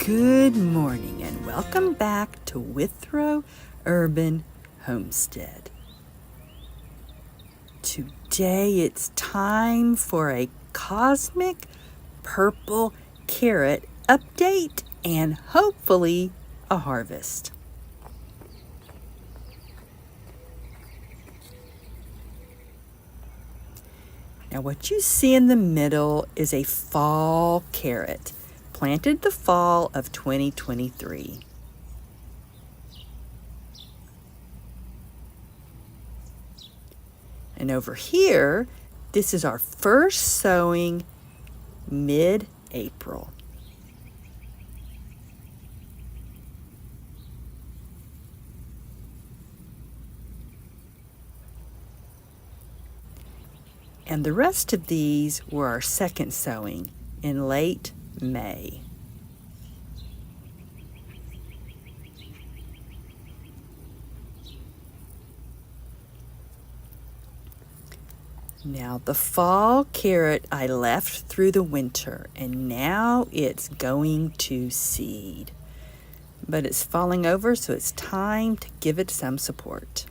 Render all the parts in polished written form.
Good morning and welcome back to Withrow Urban Homestead. Today it's time for a cosmic purple carrot update and hopefully a harvest. Now what you see in the middle is a fall carrot, planted the fall of 2023. And over here, this is our first sowing mid-April. And the rest of these were our second sowing in late May. Now the fall carrot I left through the winter, and now it's going to seed. But it's falling over, so it's time to give it some support.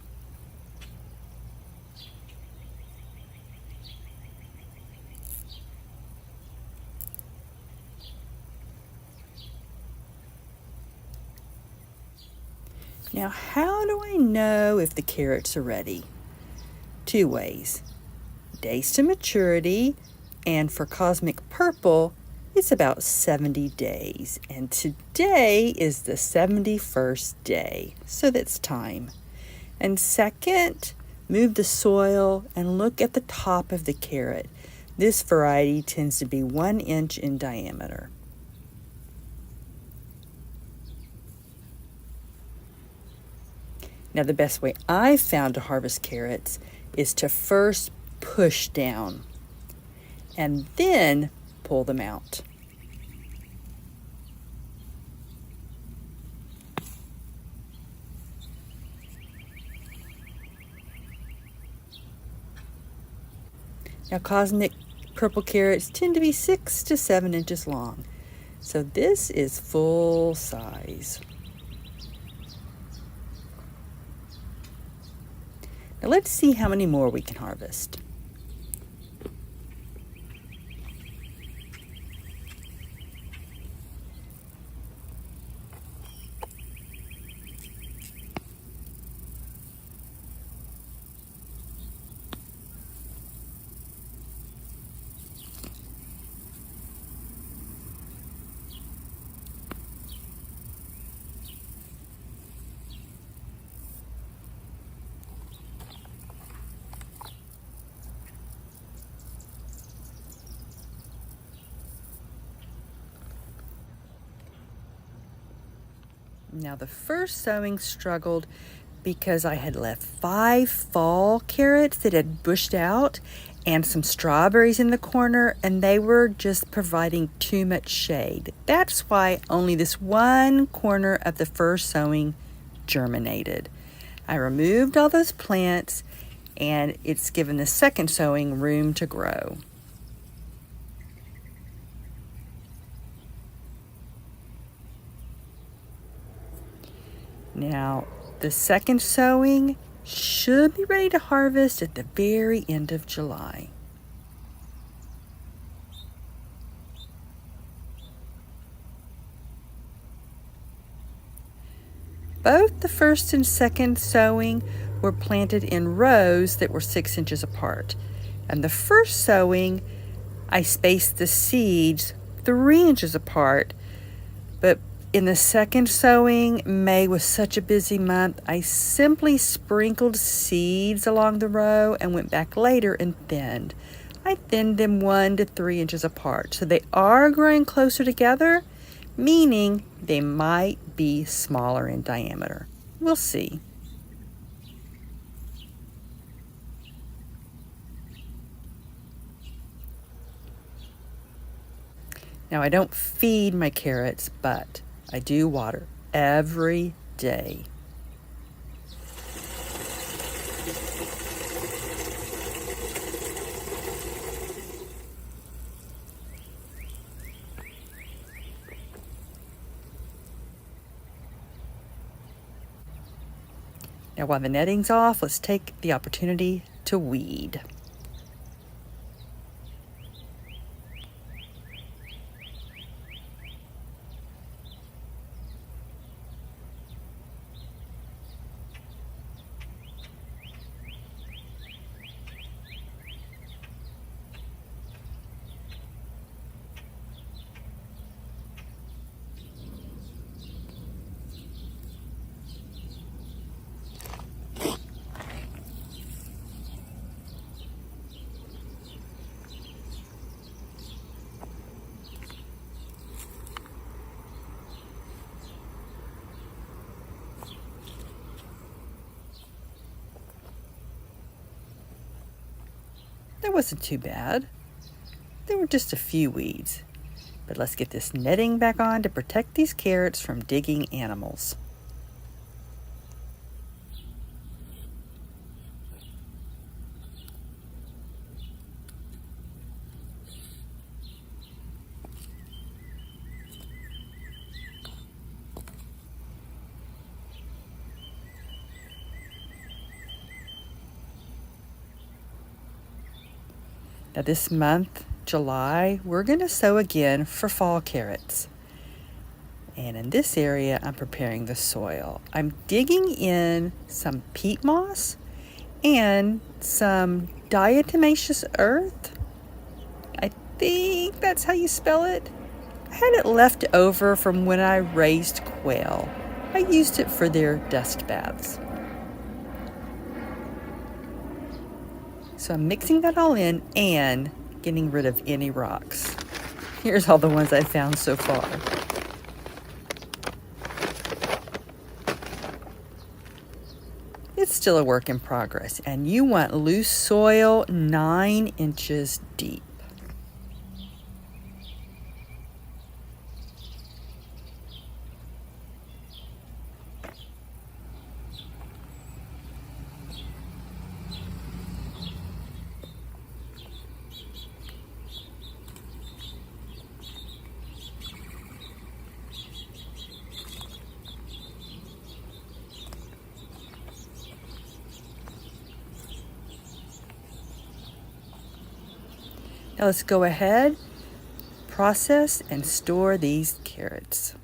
Now, how do I know if the carrots are ready? Two ways. Days to maturity, and for cosmic purple, it's about 70 days. And today is the 71st day, so that's time. And second, move the soil and look at the top of the carrot. This variety tends to be 1 inch in diameter. Now the best way I've found to harvest carrots is to first push down and then pull them out. Now cosmic purple carrots tend to be 6 to 7 inches long, so this is full size. Now let's see how many more we can harvest. Now the first sowing struggled because I had left 5 fall carrots that had bushed out and some strawberries in the corner, and they were just providing too much shade. That's why only this one corner of the first sowing germinated. I removed all those plants, and it's given the second sowing room to grow. Now, the second sowing should be ready to harvest at the very end of July. Both the first and second sowing were planted in rows that were 6 inches apart. And the first sowing, I spaced the seeds 3 inches apart, but in the second sowing, May was such a busy month, I simply sprinkled seeds along the row and went back later and thinned. I thinned them 1 to 3 inches apart. So they are growing closer together, meaning they might be smaller in diameter. We'll see. Now I don't feed my carrots, but I do water every day. Now while the netting's off, let's take the opportunity to weed. That wasn't too bad. There were just a few weeds. But let's get this netting back on to protect these carrots from digging animals. Now this month, July, we're going to sow again for fall carrots. And in this area, I'm preparing the soil. I'm digging in some peat moss and some diatomaceous earth. I think that's how you spell it. I had it left over from when I raised quail. I used it for their dust baths. So I'm mixing that all in and getting rid of any rocks. Here's all the ones I found so far. It's still a work in progress, and you want loose soil 9 inches deep. Now let's go ahead, process, and store these carrots.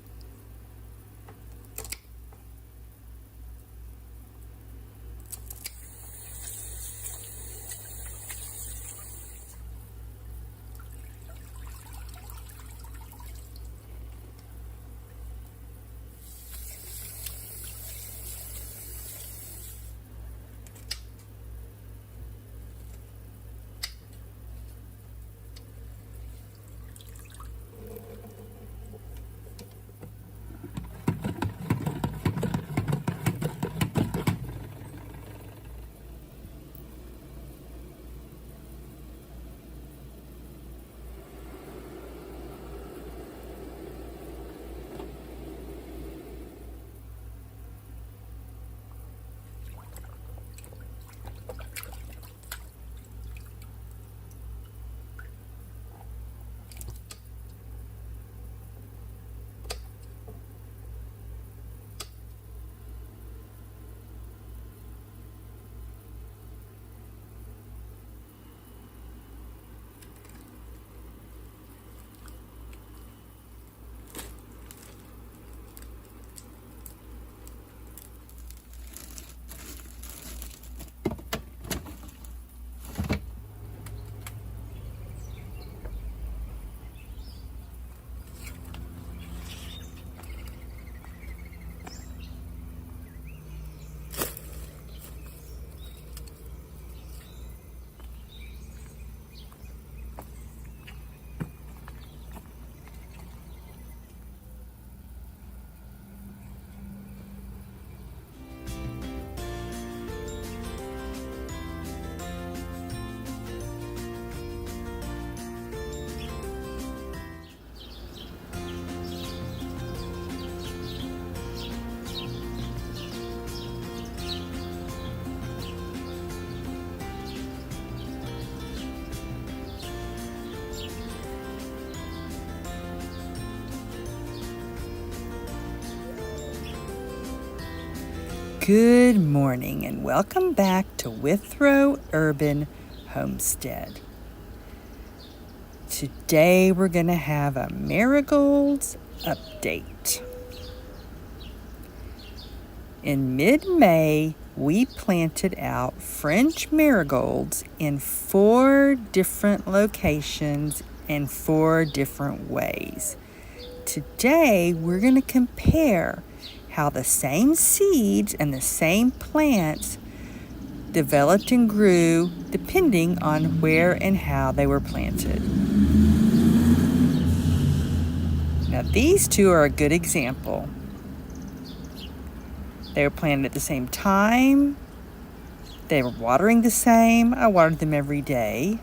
Good morning and welcome back to Withrow Urban Homestead. Today we're going to have a marigolds update. In mid-May, we planted out French marigolds in 4 different locations and 4 different ways. Today we're going to compare how the same seeds and the same plants developed and grew depending on where and how they were planted. Now these 2 are a good example. They were planted at the same time. They were watering the same. I watered them every day.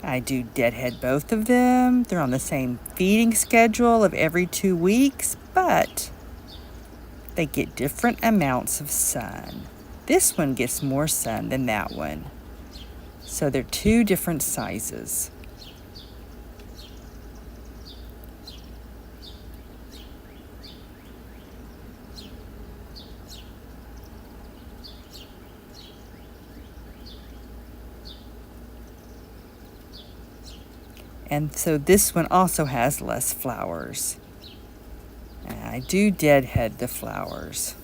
I do deadhead both of them. They're on the same feeding schedule of every 2 weeks, but they get different amounts of sun. This one gets more sun than that one. So they're 2 different sizes. And so this one also has less flowers. And I do deadhead the flowers.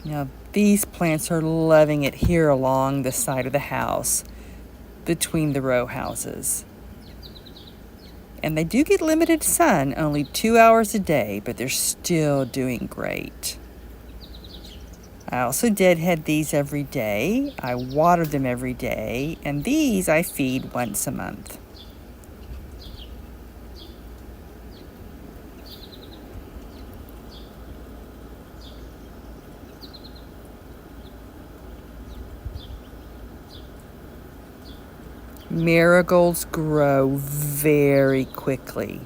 Now these plants are loving it here along the side of the house between the row houses. And they do get limited sun, only 2 hours a day, but they're still doing great. I also deadhead these every day. I water them every day, and these I feed once a month. Marigolds grow very quickly,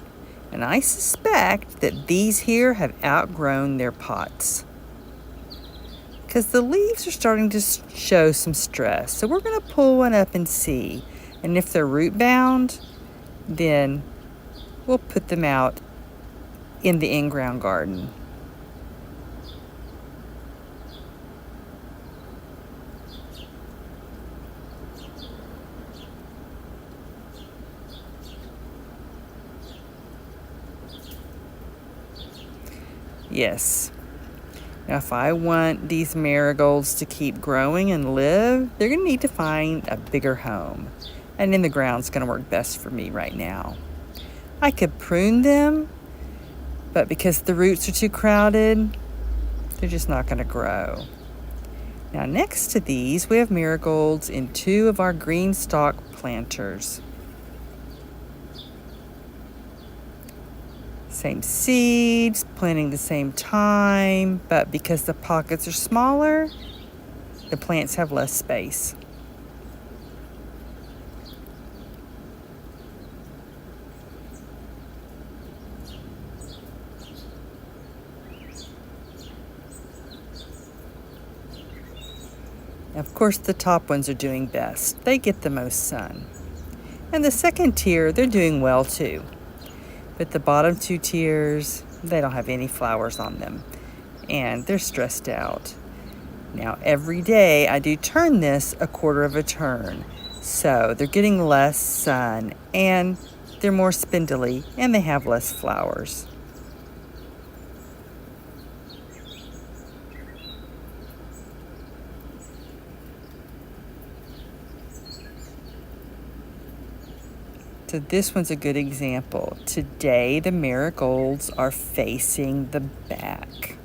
and I suspect that these here have outgrown their pots because the leaves are starting to show some stress. So we're going to pull one up and see, and if they're root bound, then we'll put them out in the in-ground garden. Yes. Now if I want these marigolds to keep growing and live, they're going to need to find a bigger home. And in the ground's going to work best for me right now. I could prune them, but because the roots are too crowded, they're just not going to grow. Now next to these, we have marigolds in 2 of our green stalk planters. Same seeds, planting the same time, but because the pockets are smaller, the plants have less space. Of course, the top ones are doing best. They get the most sun. And the second tier, they're doing well too. But the bottom 2 tiers, they don't have any flowers on them, and they're stressed out. Now every day I do turn this a quarter of a turn, so they're getting less sun, and they're more spindly, and they have less flowers. So this one's a good example. Today the marigolds are facing the back.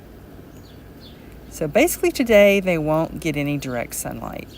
So basically today they won't get any direct sunlight.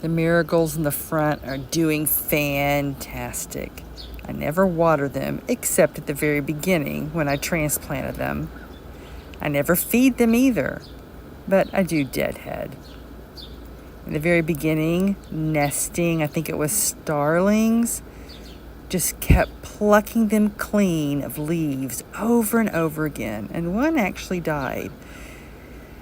The marigolds in the front are doing fantastic. I never water them except at the very beginning when I transplanted them. I never feed them either, but I do deadhead. In the very beginning, nesting, I think it was starlings, just kept plucking them clean of leaves over and over again, and one actually died.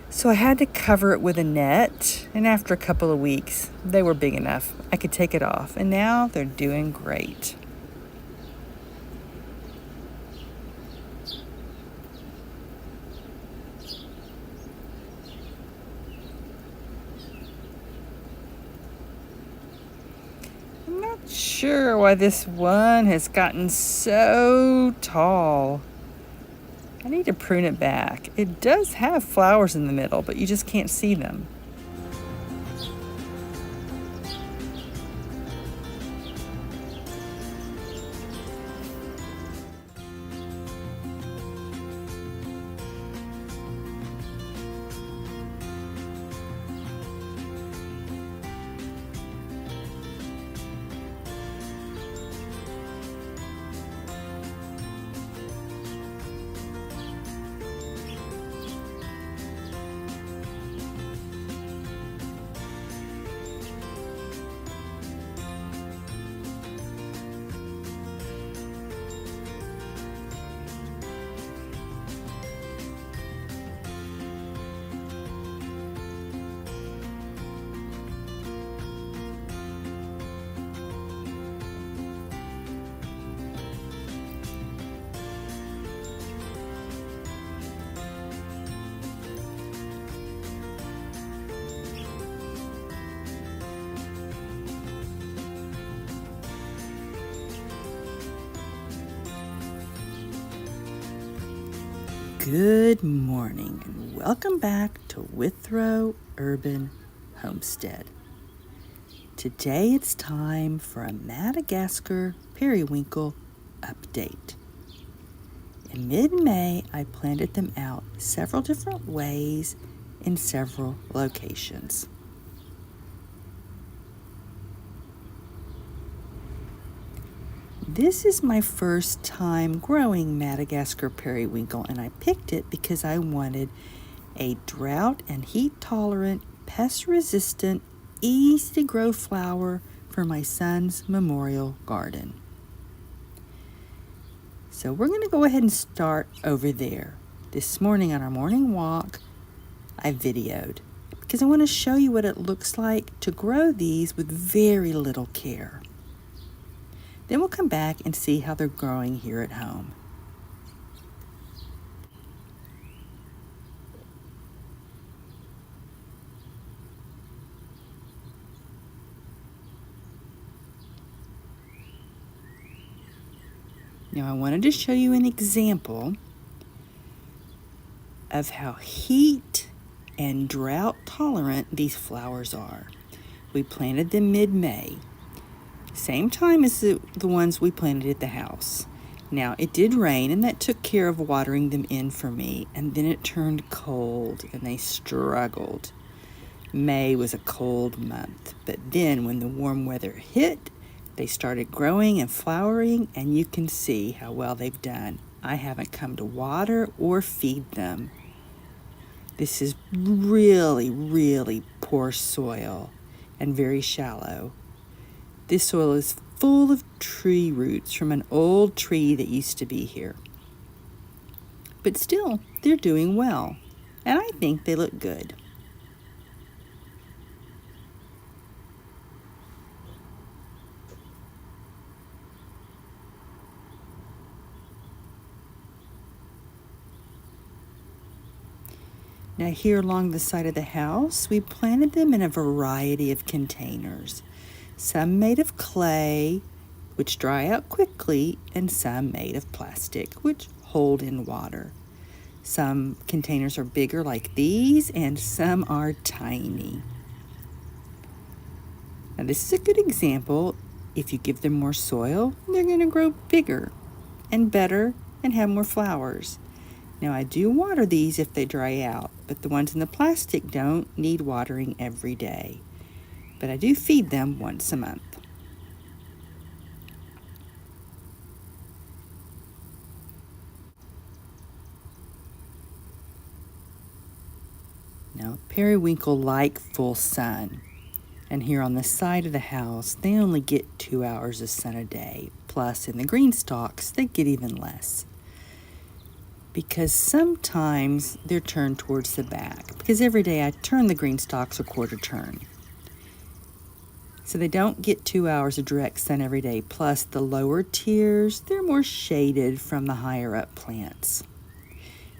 So I had to cover it with a net, and after a couple of weeks, they were big enough. I could take it off, and now they're doing great. I'm not sure why this one has gotten so tall. I need to prune it back. It does have flowers in the middle, but you just can't see them. Good morning and welcome back to Withrow Urban Homestead. Today it's time for a Madagascar periwinkle update. In mid-May, I planted them out several different ways in several locations. This is my first time growing Madagascar periwinkle, and I picked it because I wanted a drought and heat tolerant, pest resistant, easy to grow flower for my son's memorial garden. So we're going to go ahead and start over there. This morning on our morning walk, I videoed because I want to show you what it looks like to grow these with very little care. Then we'll come back and see how they're growing here at home. Now I wanted to show you an example of how heat and drought tolerant these flowers are. We planted them mid-May. Same time as the ones we planted at the house. Now, it did rain, and that took care of watering them in for me, and then it turned cold, and they struggled. May was a cold month, but then when the warm weather hit, they started growing and flowering, and you can see how well they've done. I haven't come to water or feed them. This is really, really poor soil and very shallow. This soil is full of tree roots from an old tree that used to be here. But still, they're doing well, and I think they look good. Now here along the side of the house, we planted them in a variety of containers. Some made of clay, which dry out quickly, and some made of plastic, which hold in water. Some containers are bigger like these, and some are tiny. Now this is a good example. If you give them more soil, they're going to grow bigger and better and have more flowers. Now I do water these if they dry out, but the ones in the plastic don't need watering every day. but I do feed them once a month. Now, periwinkle like full sun, and here on the side of the house, they only get 2 hours of sun a day. Plus, in the green stalks, they get even less. Because sometimes they're turned towards the back, because every day I turn the green stalks a quarter turn. So they don't get 2 hours of direct sun every day. Plus, the lower tiers, they're more shaded from the higher up plants.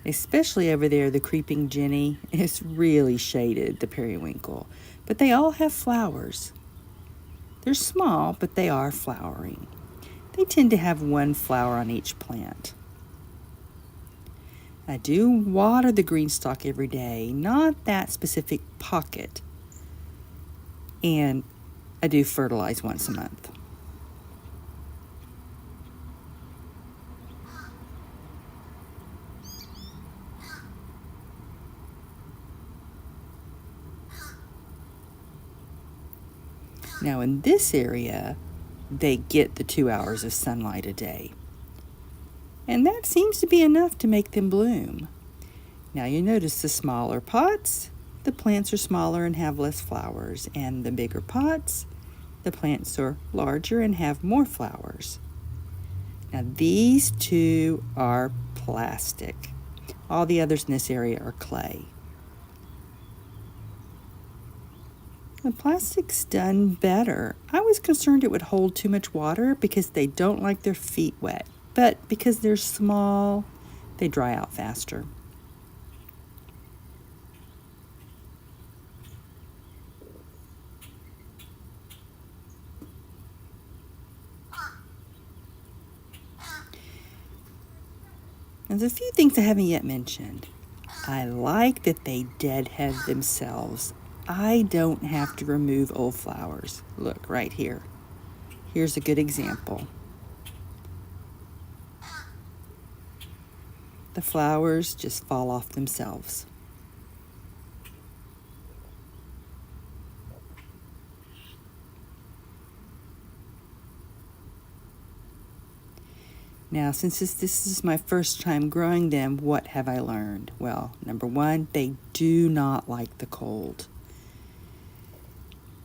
Especially over there, the creeping Jenny is really shaded, the periwinkle. But they all have flowers. They're small, but they are flowering. They tend to have one flower on each plant. I do water the green stalk every day, not that specific pocket. And I do fertilize once a month. Now in this area, they get the 2 hours of sunlight a day. And that seems to be enough to make them bloom. Now you notice the smaller pots, the plants are smaller and have less flowers. And the bigger pots, the plants are larger and have more flowers. Now these two are plastic. All the others in this area are clay. The plastic's done better. I was concerned it would hold too much water because they don't like their feet wet. But because they're small, they dry out faster. There's a few things I haven't yet mentioned. I like that they deadhead themselves. I don't have to remove old flowers. Look, right here. Here's a good example. The flowers just fall off themselves. Now, since this is my first time growing them, what have I learned? Well, number one, they do not like the cold.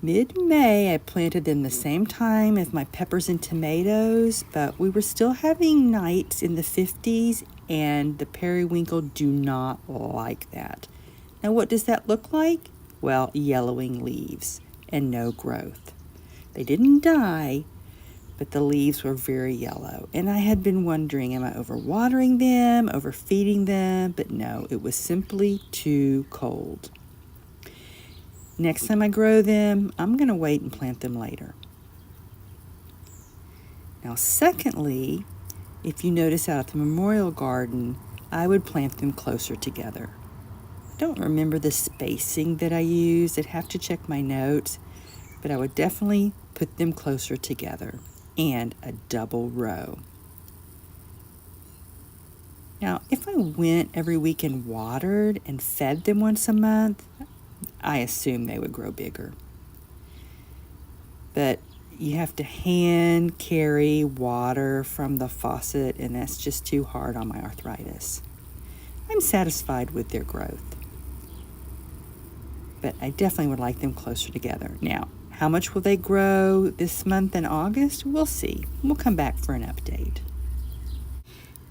Mid-May, I planted them the same time as my peppers and tomatoes, but we were still having nights in the 50s, and the periwinkle do not like that. Now, what does that look like? Well, yellowing leaves and no growth. They didn't die, but the leaves were very yellow. And I had been wondering, am I overwatering them, overfeeding them? But no, it was simply too cold. Next time I grow them, I'm going to wait and plant them later. Now, secondly, if you notice out at the memorial garden, I would plant them closer together. I don't remember the spacing that I used. I'd have to check my notes, but I would definitely put them closer together and a double row. Now, if I went every week and watered and fed them once a month, I assume they would grow bigger. But you have to hand carry water from the faucet, and that's just too hard on my arthritis. I'm satisfied with their growth, but I definitely would like them closer together. Now, how much will they grow this month in August? We'll see. We'll come back for an update.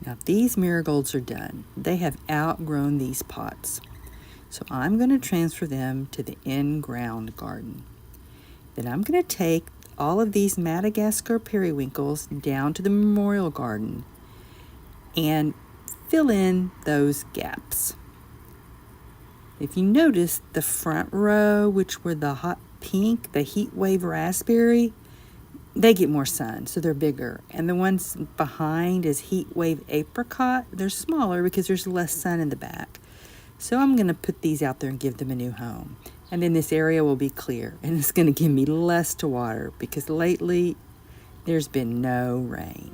Now, these marigolds are done. They have outgrown these pots. So I'm going to transfer them to the in-ground garden. Then I'm going to take all of these Madagascar periwinkles down to the memorial garden and fill in those gaps. If you notice, the front row, which were the hot pink, the heat wave raspberry, they get more sun, so they're bigger. And the ones behind is heat wave apricot, they're smaller because there's less sun in the back. So I'm going to put these out there and give them a new home. And then this area will be clear, and it's going to give me less to water because lately there's been no rain.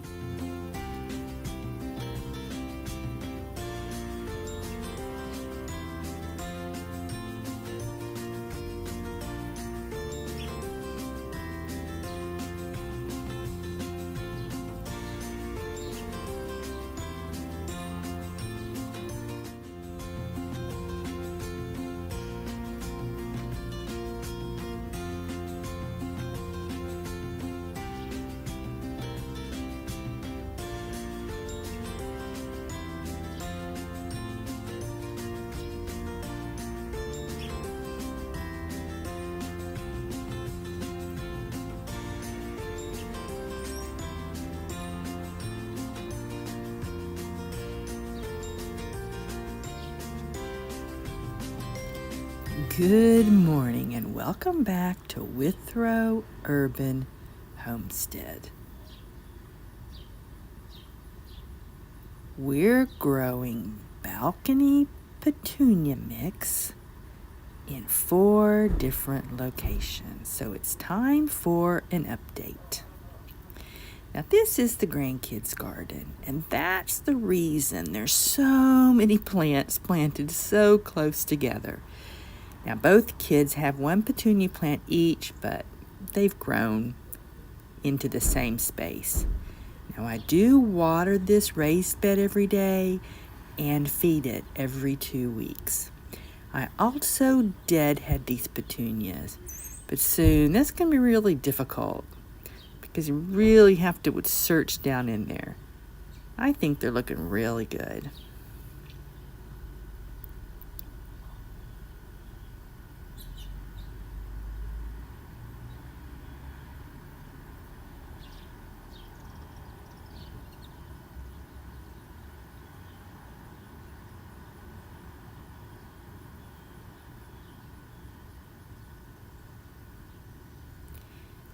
Good morning and welcome back to Withrow Urban Homestead. We're growing balcony petunia mix in 4 different locations, so it's time for an update. Now this is the grandkids' garden, and that's the reason there's so many plants planted so close together. Now both kids have 1 petunia plant each, but they've grown into the same space. Now I do water this raised bed every day and feed it every 2 weeks. I also deadhead these petunias, but soon that's going to be really difficult because you really have to search down in there. I think they're looking really good.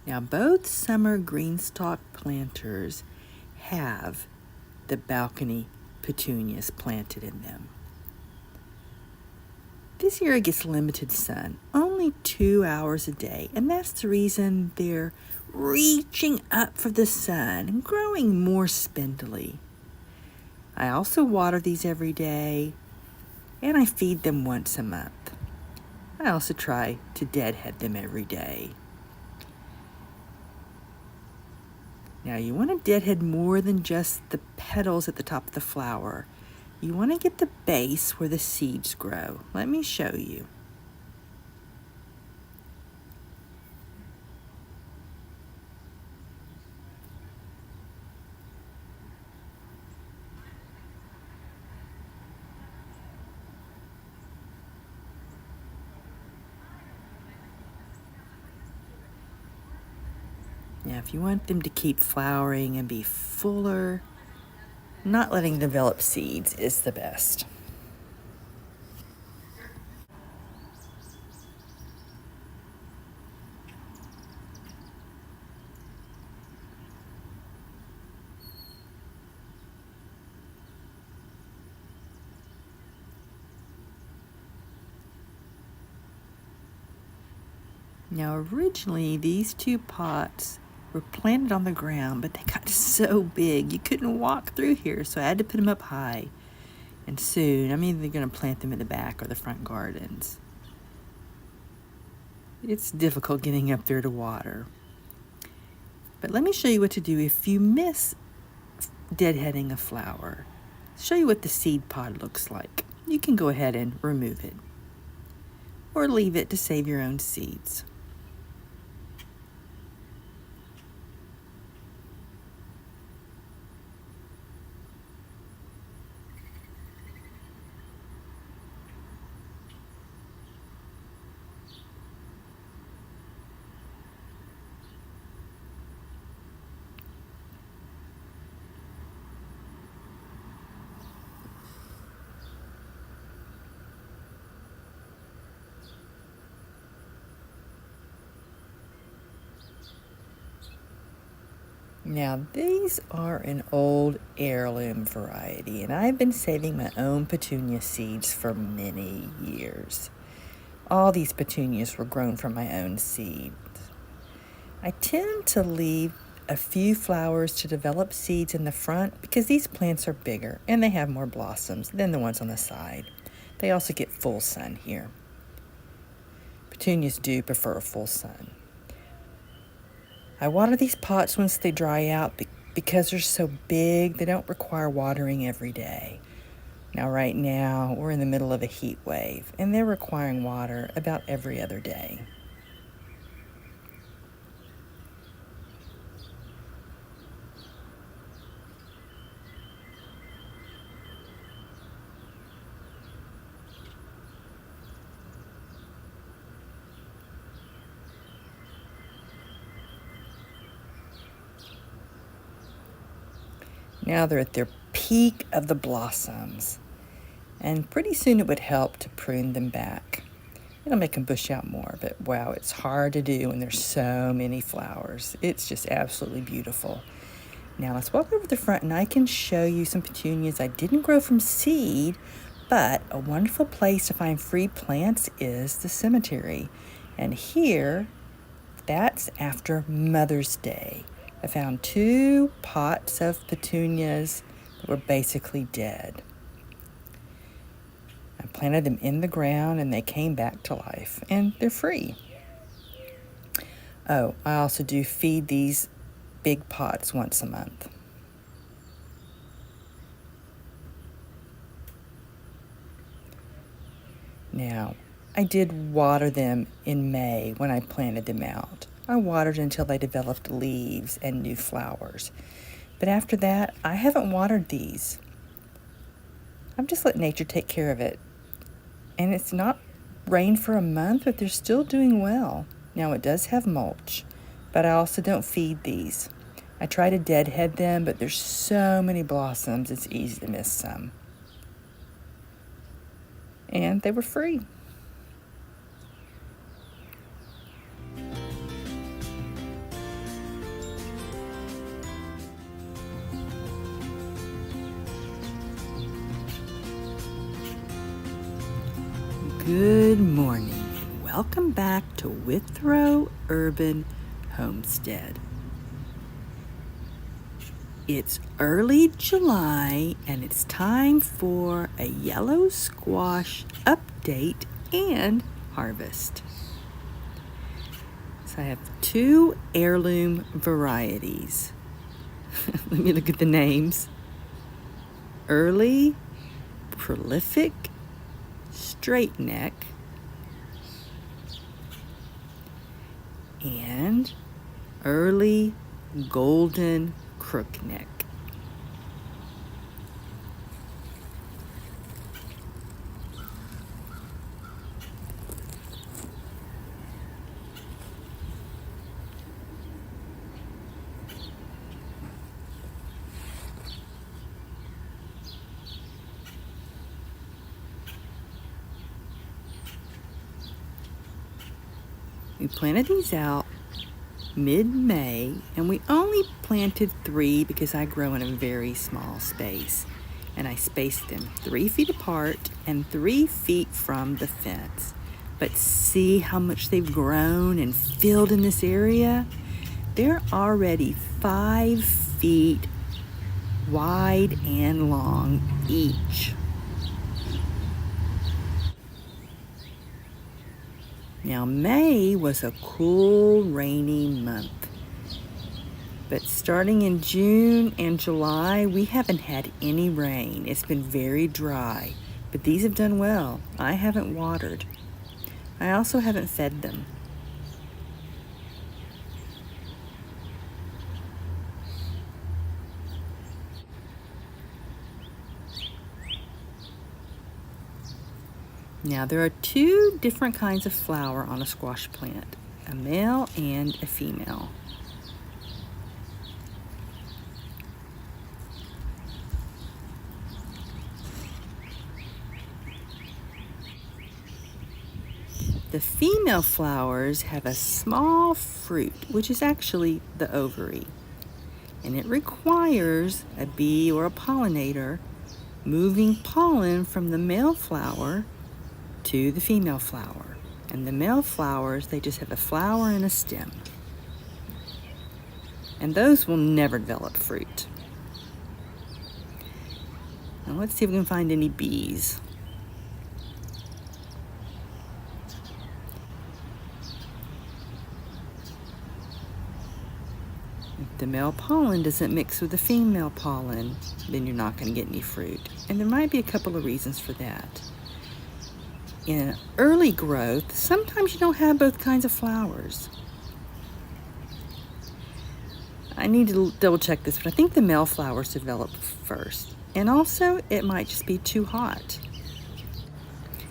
Now both summer greenstalk planters have the balcony petunias planted in them. This area gets limited sun, only 2 hours a day, and that's the reason they're reaching up for the sun and growing more spindly. I also water these every day, and I feed them once a month. I also try to deadhead them every day. Now you want to deadhead more than just the petals at the top of the flower. You want to get the base where the seeds grow. Let me show you. Now if you want them to keep flowering and be fuller, not letting develop seeds is the best. Now originally these 2 pots were planted on the ground, but they got so big you couldn't walk through here, so I had to put them up high. And soon I'm either going to plant them in the back or the front gardens. It's difficult getting up there to water. But let me show you what to do if you miss deadheading a flower. Show you what the seed pod looks like. You can go ahead and remove it or leave it to save your own seeds. Now these are an old heirloom variety, and I've been saving my own petunia seeds for many years. All these petunias were grown from my own seeds. I tend to leave a few flowers to develop seeds in the front because these plants are bigger and they have more blossoms than the ones on the side. They also get full sun here. Petunias do prefer full sun. I water these pots once they dry out because they're so big, they don't require watering every day. Now right now, we're in the middle of a heat wave, and they're requiring water about every other day. Now they're at their peak of the blossoms, and pretty soon it would help to prune them back. It'll make them bush out more, but wow, it's hard to do when there's so many flowers. It's just absolutely beautiful. Now let's walk over to the front and I can show you some petunias I didn't grow from seed, but a wonderful place to find free plants is the cemetery. And here, that's after Mother's Day. I found 2 pots of petunias that were basically dead. I planted them in the ground and they came back to life, and they're free. Oh, I also do feed these big pots once a month. Now, I did water them in May when I planted them out. I watered until they developed leaves and new flowers. But after that, I haven't watered these. I've just let nature take care of it. And it's not rained for a month, but they're still doing well. Now, it does have mulch, but I also don't feed these. I try to deadhead them, but there's so many blossoms, it's easy to miss some. And they were free. Good morning, and welcome back to Withrow Urban Homestead. It's early July, and it's time for a yellow squash update and harvest. So I have 2 heirloom varieties. Let me look at the names. Early Prolific Straight Neck and Early Golden Crook Neck. We planted these out mid-May, and we only planted 3 because I grow in a very small space. And I spaced them 3 feet apart and 3 feet from the fence. But see how much they've grown and filled in this area? They're already 5 feet wide and long each. Now, May was a cool, rainy month. But starting in June and July, we haven't had any rain. It's been very dry. But these have done well. I haven't watered. I also haven't fed them. Now, there are 2 different kinds of flower on a squash plant, a male and a female. The female flowers have a small fruit, which is actually the ovary, and it requires a bee or a pollinator moving pollen from the male flower to the female flower. And the male flowers, they just have a flower and a stem. And those will never develop fruit. Now let's see if we can find any bees. If the male pollen doesn't mix with the female pollen, then you're not going to get any fruit. And there might be a couple of reasons for that. In early growth, sometimes you don't have both kinds of flowers. I need to double check this, but I think the male flowers develop first. And also, it might just be too hot.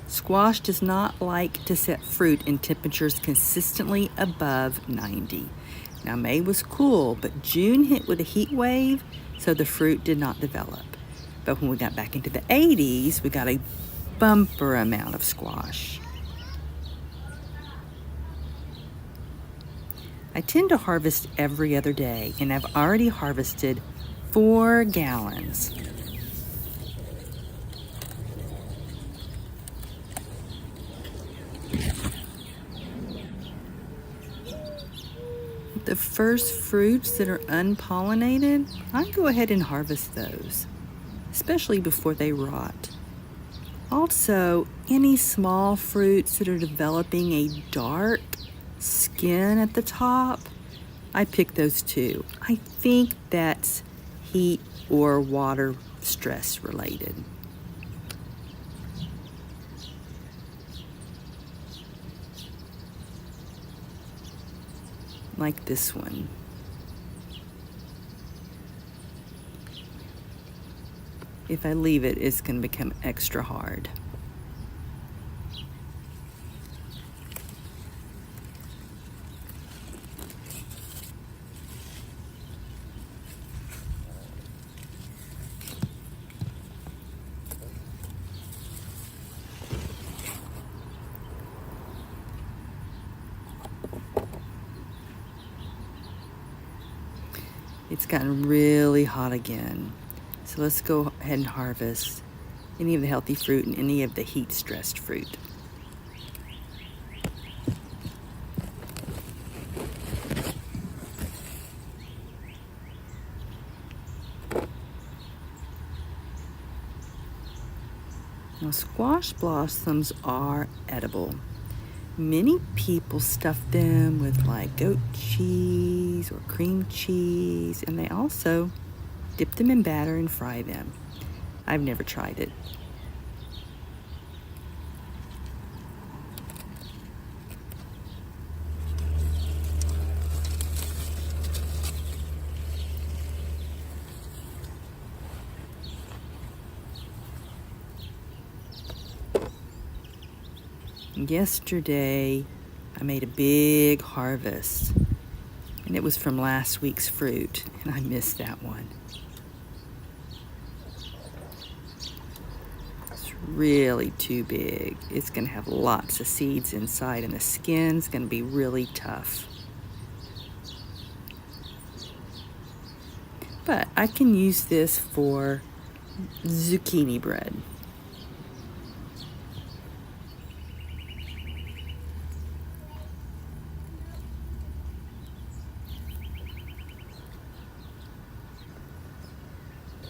Squash does not like to set fruit in temperatures consistently above 90. Now, May was cool, but June hit with a heat wave, so the fruit did not develop. But when we got back into the 80s, we got a bumper amount of squash. I tend to harvest every other day, and I've already harvested 4 gallons. The first fruits that are unpollinated, I go ahead and harvest those, especially before they rot. Also, any small fruits that are developing a dark skin at the top, I pick those too. I think that's heat or water stress related. Like this one. If I leave it, it's going to become extra hard. It's gotten really hot again. So let's go ahead and harvest any of the healthy fruit and any of the heat-stressed fruit. Now, squash blossoms are edible. Many people stuff them with like goat cheese or cream cheese, and they also dip them in batter and fry them. I've never tried it. Yesterday, I made a big harvest, and it was from last week's fruit, and I missed that one. It's really too big. It's going to have lots of seeds inside, and the skin's going to be really tough. But I can use this for zucchini bread.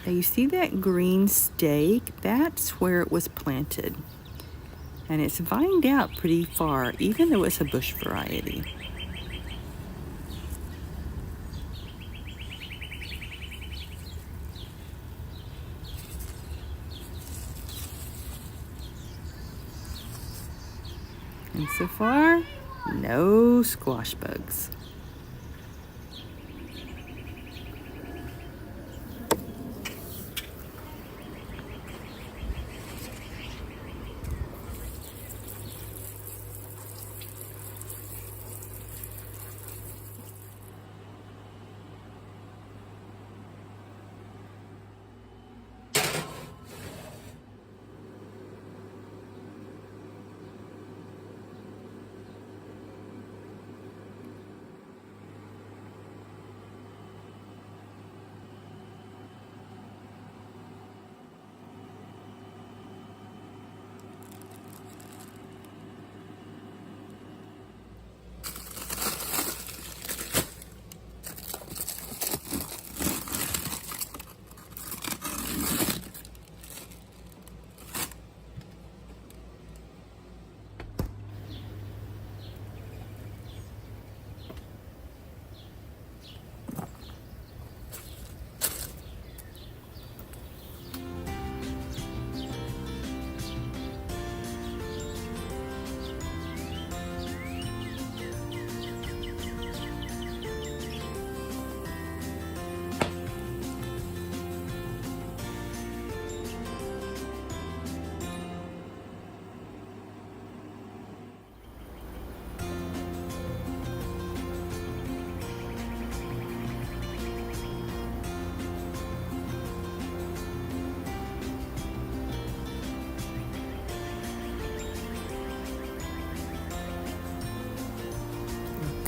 Now you see that green stake? That's where it was planted. And it's vined out pretty far, even though it's a bush variety. And so far, no squash bugs.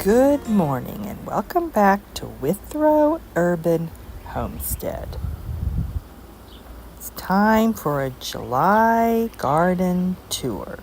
Good morning and welcome back to Withrow Urban Homestead. It's time for a July garden tour.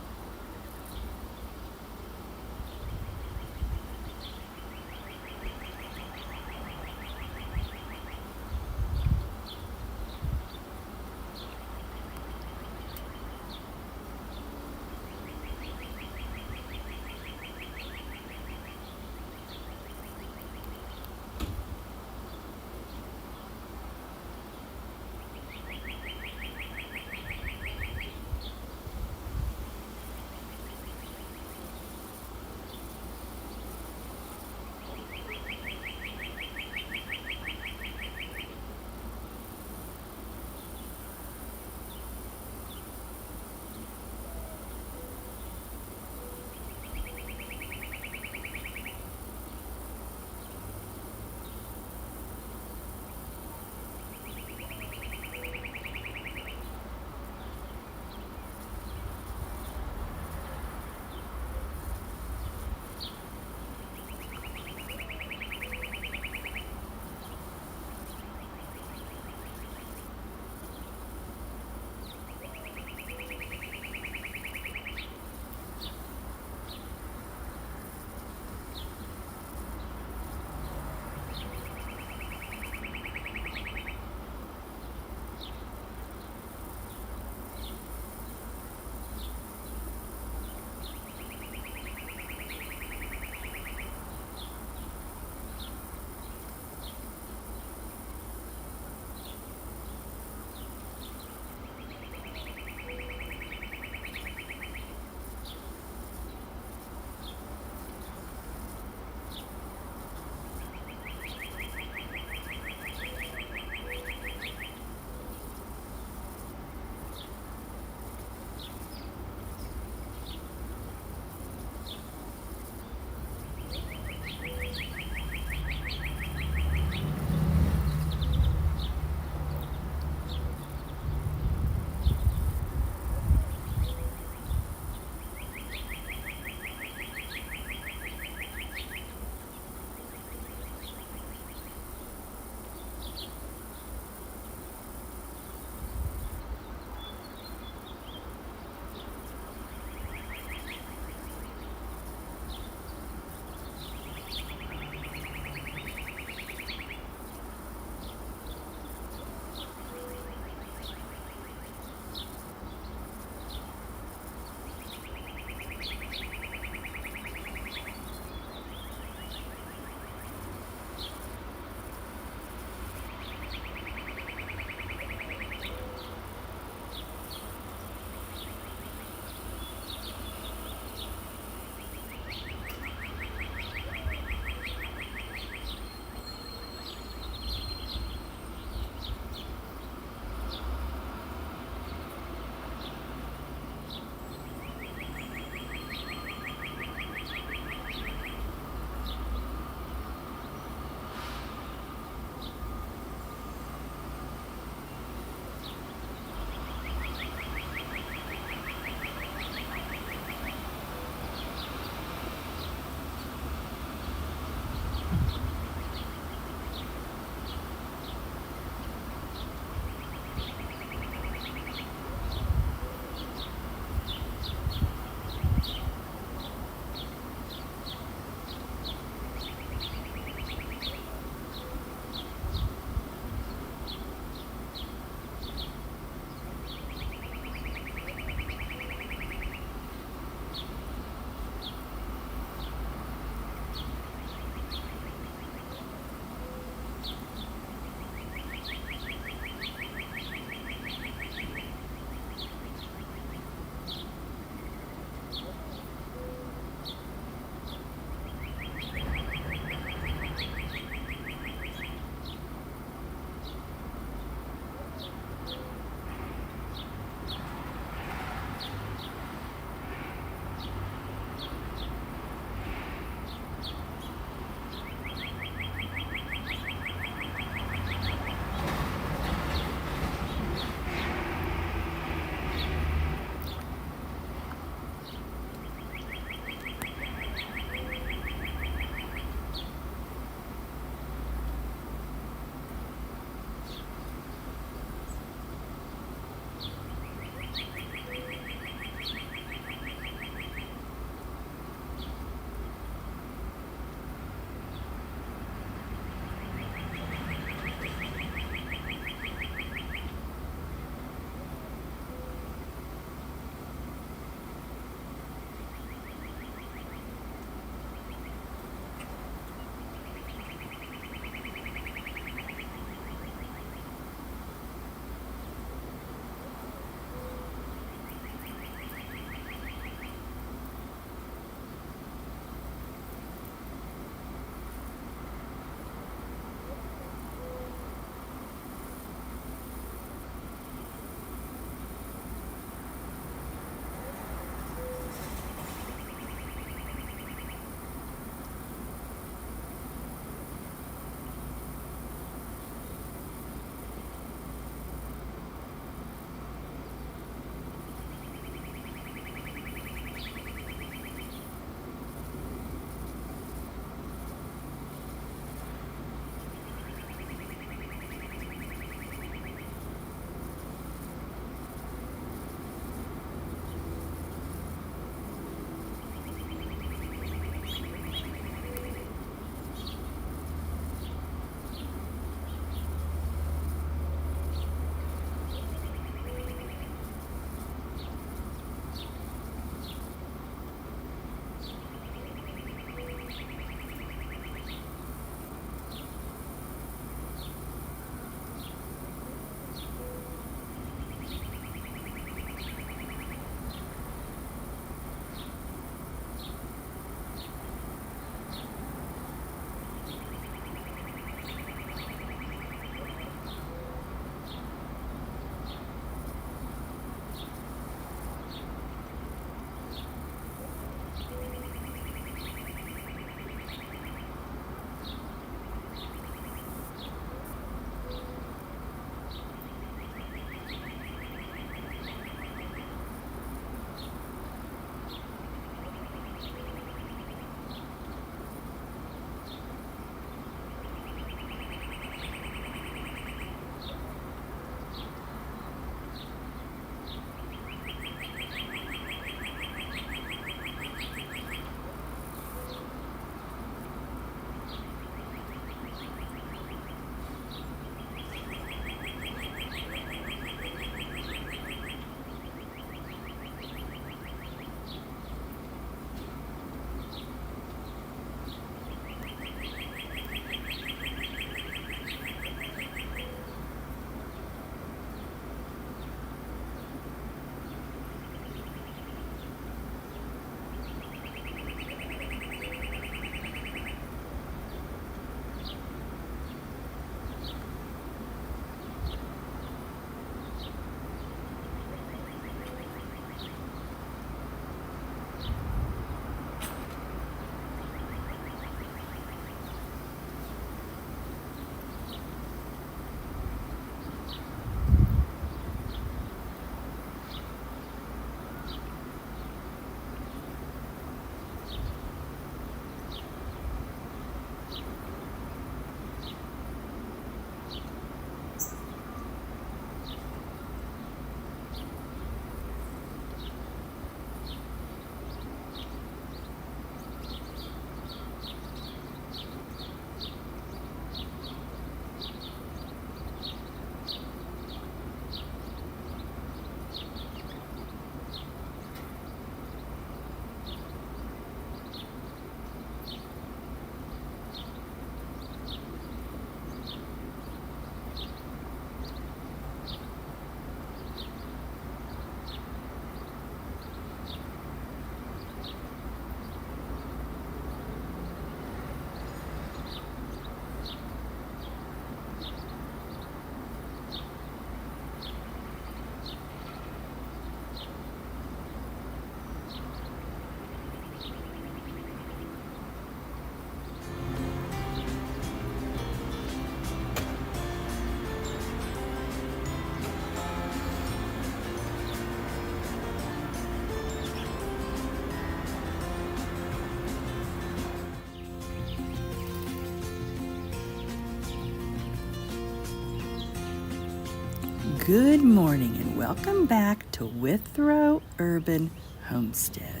Good morning and welcome back to Withrow Urban Homestead.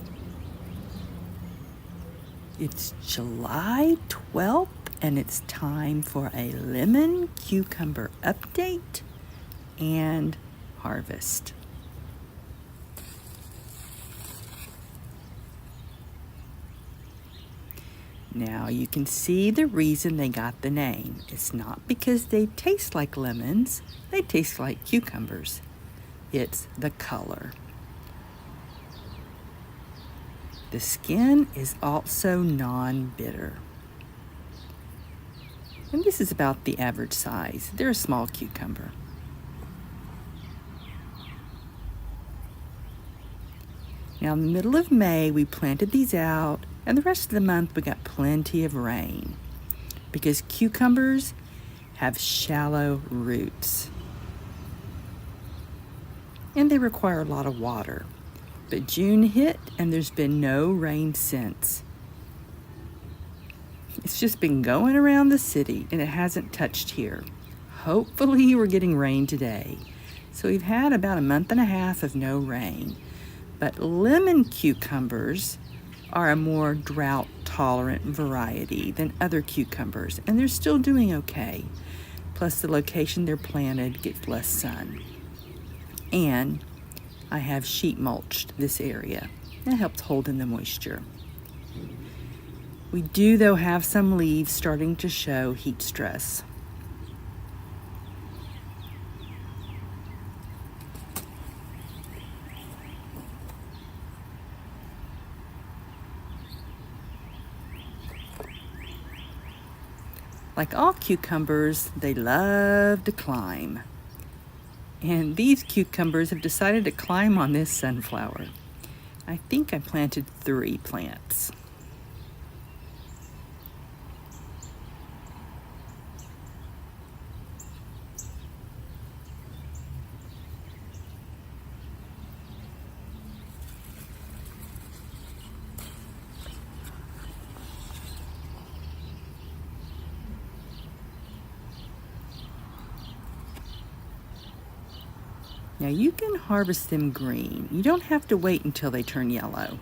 It's July 12th and it's time for a lemon cucumber update and harvest. Now you can see the reason they got the name. It's not because they taste like lemons, they taste like cucumbers. It's the color. The skin is also non-bitter. And this is about the average size. They're a small cucumber. Now in the middle of May, we planted these out, and the rest of the month we got plenty of rain because cucumbers have shallow roots and they require a lot of water. But June hit and there's been no rain since. It's just been going around the city and it hasn't touched here. Hopefully we're getting rain today. So we've had about a month and a half of no rain. But lemon cucumbers are a more drought-tolerant variety than other cucumbers, and they're still doing okay. Plus, the location they're planted gets less sun. And I have sheet mulched this area. That helps hold in the moisture. We do, though, have some leaves starting to show heat stress. Like all cucumbers, they love to climb. And these cucumbers have decided to climb on this sunflower. I think I planted 3 plants. Now you can harvest them green. You don't have to wait until they turn yellow.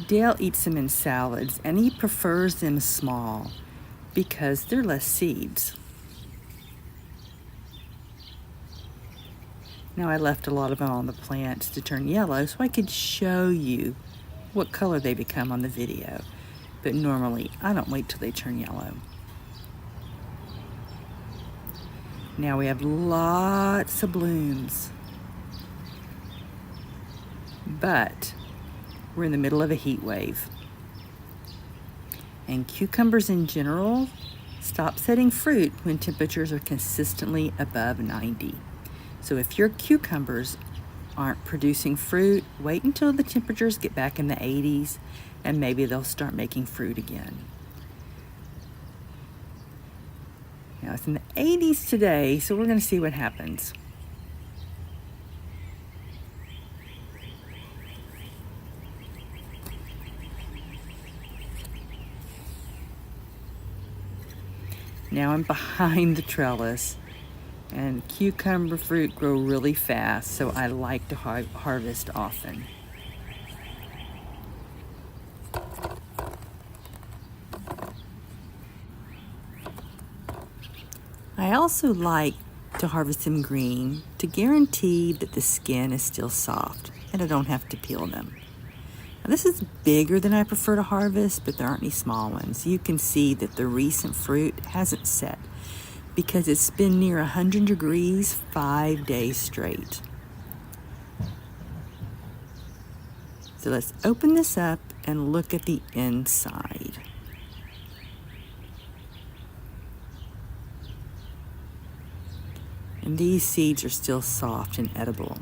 Dale eats them in salads and he prefers them small because they're less seeds. Now I left a lot of them on the plants to turn yellow so I could show you what color they become on the video. But normally I don't wait till they turn yellow. Now we have lots of blooms, but we're in the middle of a heat wave. And cucumbers in general stop setting fruit when temperatures are consistently above 90. So if your cucumbers aren't producing fruit, wait until the temperatures get back in the 80s and maybe they'll start making fruit again. Now it's in the 80s today, so we're going to see what happens. Now I'm behind the trellis, and cucumber fruit grow really fast, so I like to harvest often. I also like to harvest them green to guarantee that the skin is still soft and I don't have to peel them. Now, this is bigger than I prefer to harvest, but there aren't any small ones. You can see that the recent fruit hasn't set because it's been near 100 degrees 5 days straight. So let's open this up and look at the inside. And these seeds are still soft and edible.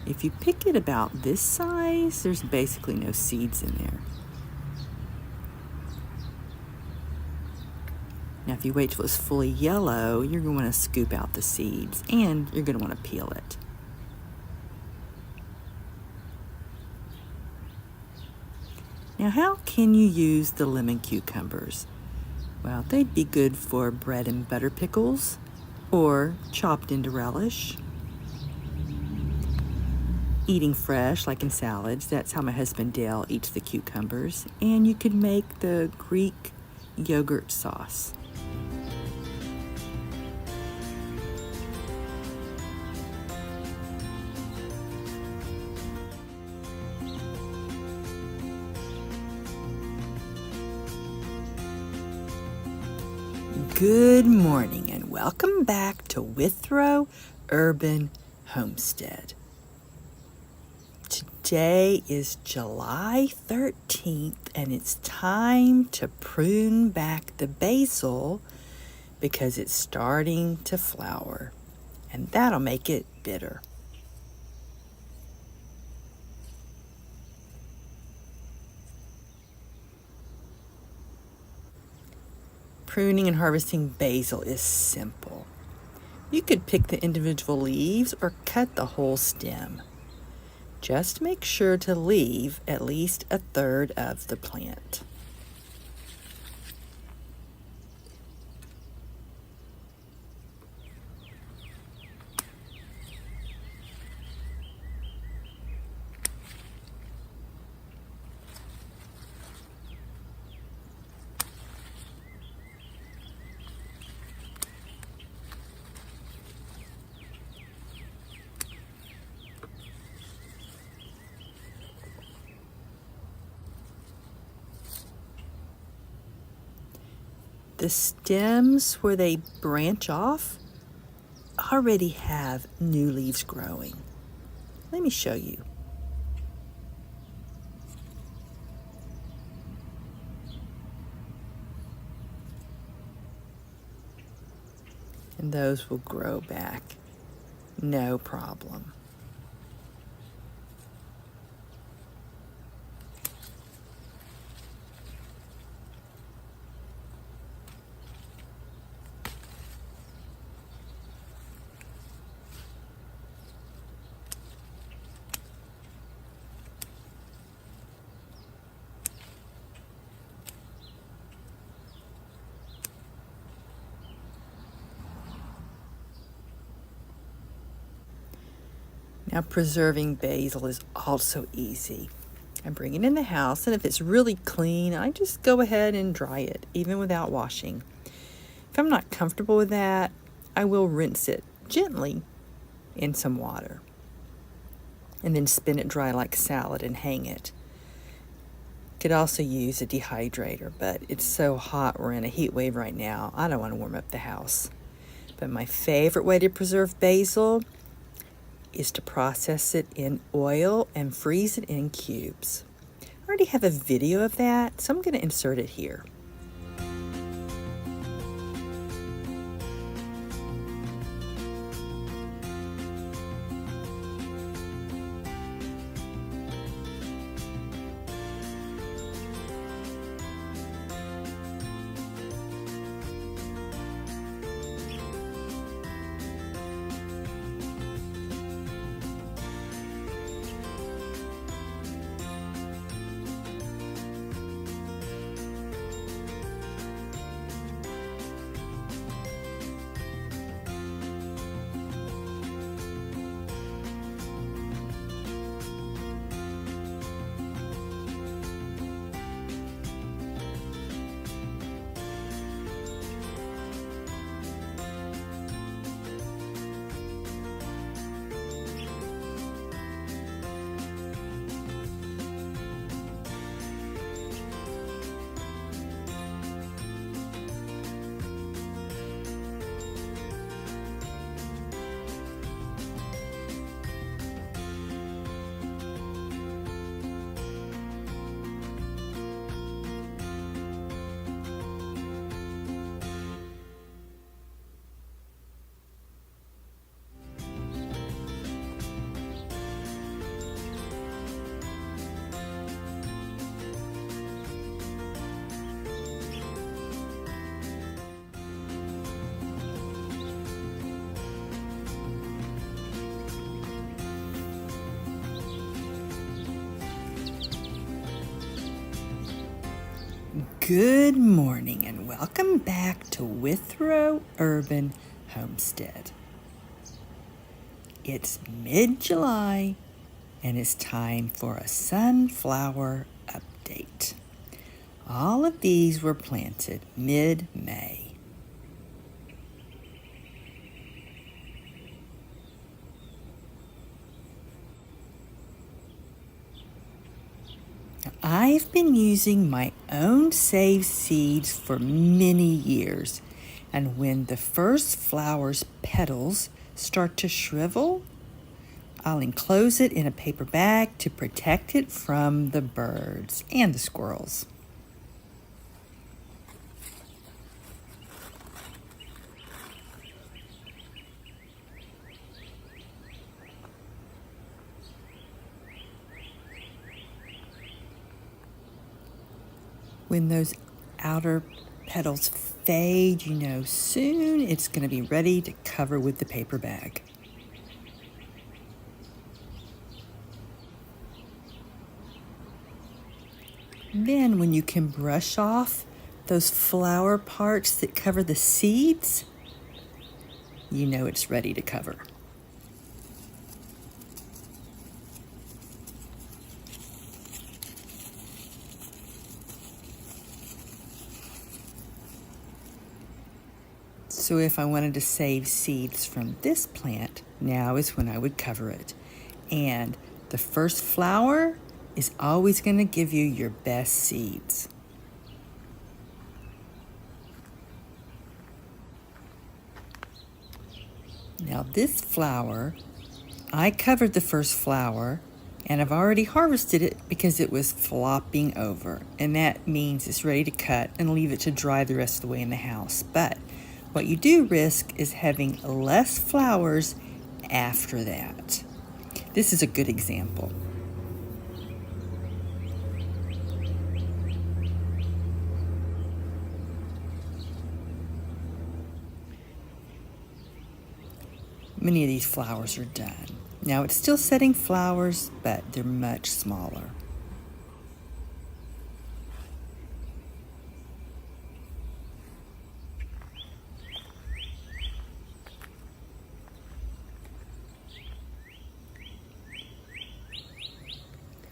If you pick it about this size, there's basically no seeds in there. Now, if you wait till it's fully yellow, you're going to want to scoop out the seeds and you're going to want to peel it. Now, how can you use the lemon cucumbers? Well, they'd be good for bread and butter pickles, or chopped into relish. Eating fresh, like in salads, that's how my husband Dale eats the cucumbers. And you could make the Greek yogurt sauce. Good morning and welcome back to Withrow Urban Homestead. Today is July 13th and it's time to prune back the basil because it's starting to flower and that'll make it bitter. Pruning and harvesting basil is simple. You could pick the individual leaves or cut the whole stem. Just make sure to leave at least a third of the plant. The stems where they branch off already have new leaves growing. Let me show you. And those will grow back, no problem. Now preserving basil is also easy. I bring it in the house and if it's really clean, I just go ahead and dry it, even without washing. If I'm not comfortable with that, I will rinse it gently in some water and then spin it dry like salad and hang it. Could also use a dehydrator, but it's so hot, we're in a heat wave right now, I don't want to warm up the house. But my favorite way to preserve basil is to process it in oil and freeze it in cubes. I already have a video of that, so I'm going to insert it here. Good morning and welcome back to Withrow Urban Homestead. It's mid-July and it's time for a sunflower update. All of these were planted mid-May. I've been using my own saved seeds for many years, and when the first flower's petals start to shrivel, I'll enclose it in a paper bag to protect it from the birds and the squirrels. When those outer petals fade, you know soon it's going to be ready to cover with the paper bag. Then when you can brush off those flower parts that cover the seeds, you know it's ready to cover. So if I wanted to save seeds from this plant, now is when I would cover it. And the first flower is always going to give you your best seeds. Now this flower, I covered the first flower and I've already harvested it because it was flopping over. And that means it's ready to cut and leave it to dry the rest of the way in the house. But what you do risk is having less flowers after that. This is a good example. Many of these flowers are done. Now it's still setting flowers, but they're much smaller.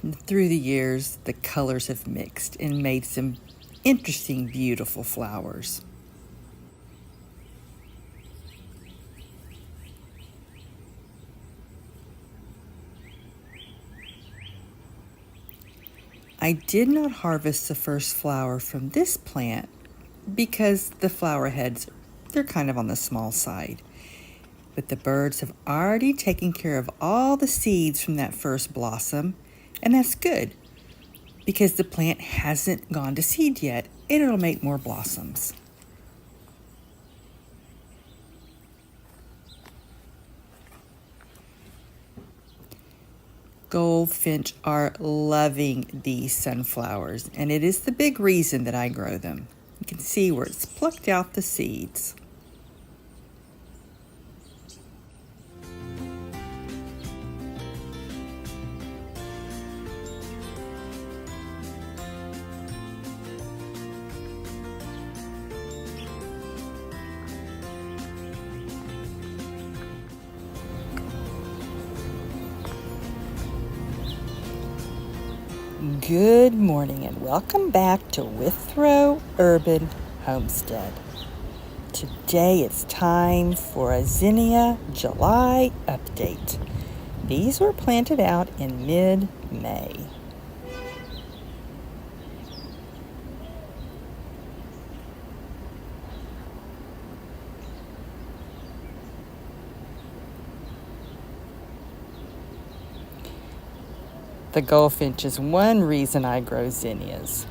And through the years, the colors have mixed and made some interesting, beautiful flowers. I did not harvest the first flower from this plant because the flower heads, they're kind of on the small side. But the birds have already taken care of all the seeds from that first blossom, and that's good because the plant hasn't gone to seed yet and it'll make more blossoms. Goldfinch are loving these sunflowers, and it is the big reason that I grow them. You can see where it's plucked out the seeds. Good morning and welcome back to Withrow Urban Homestead. Today it's time for a zinnia July update. These were planted out in mid-May. The goldfinch is one reason I grow zinnias.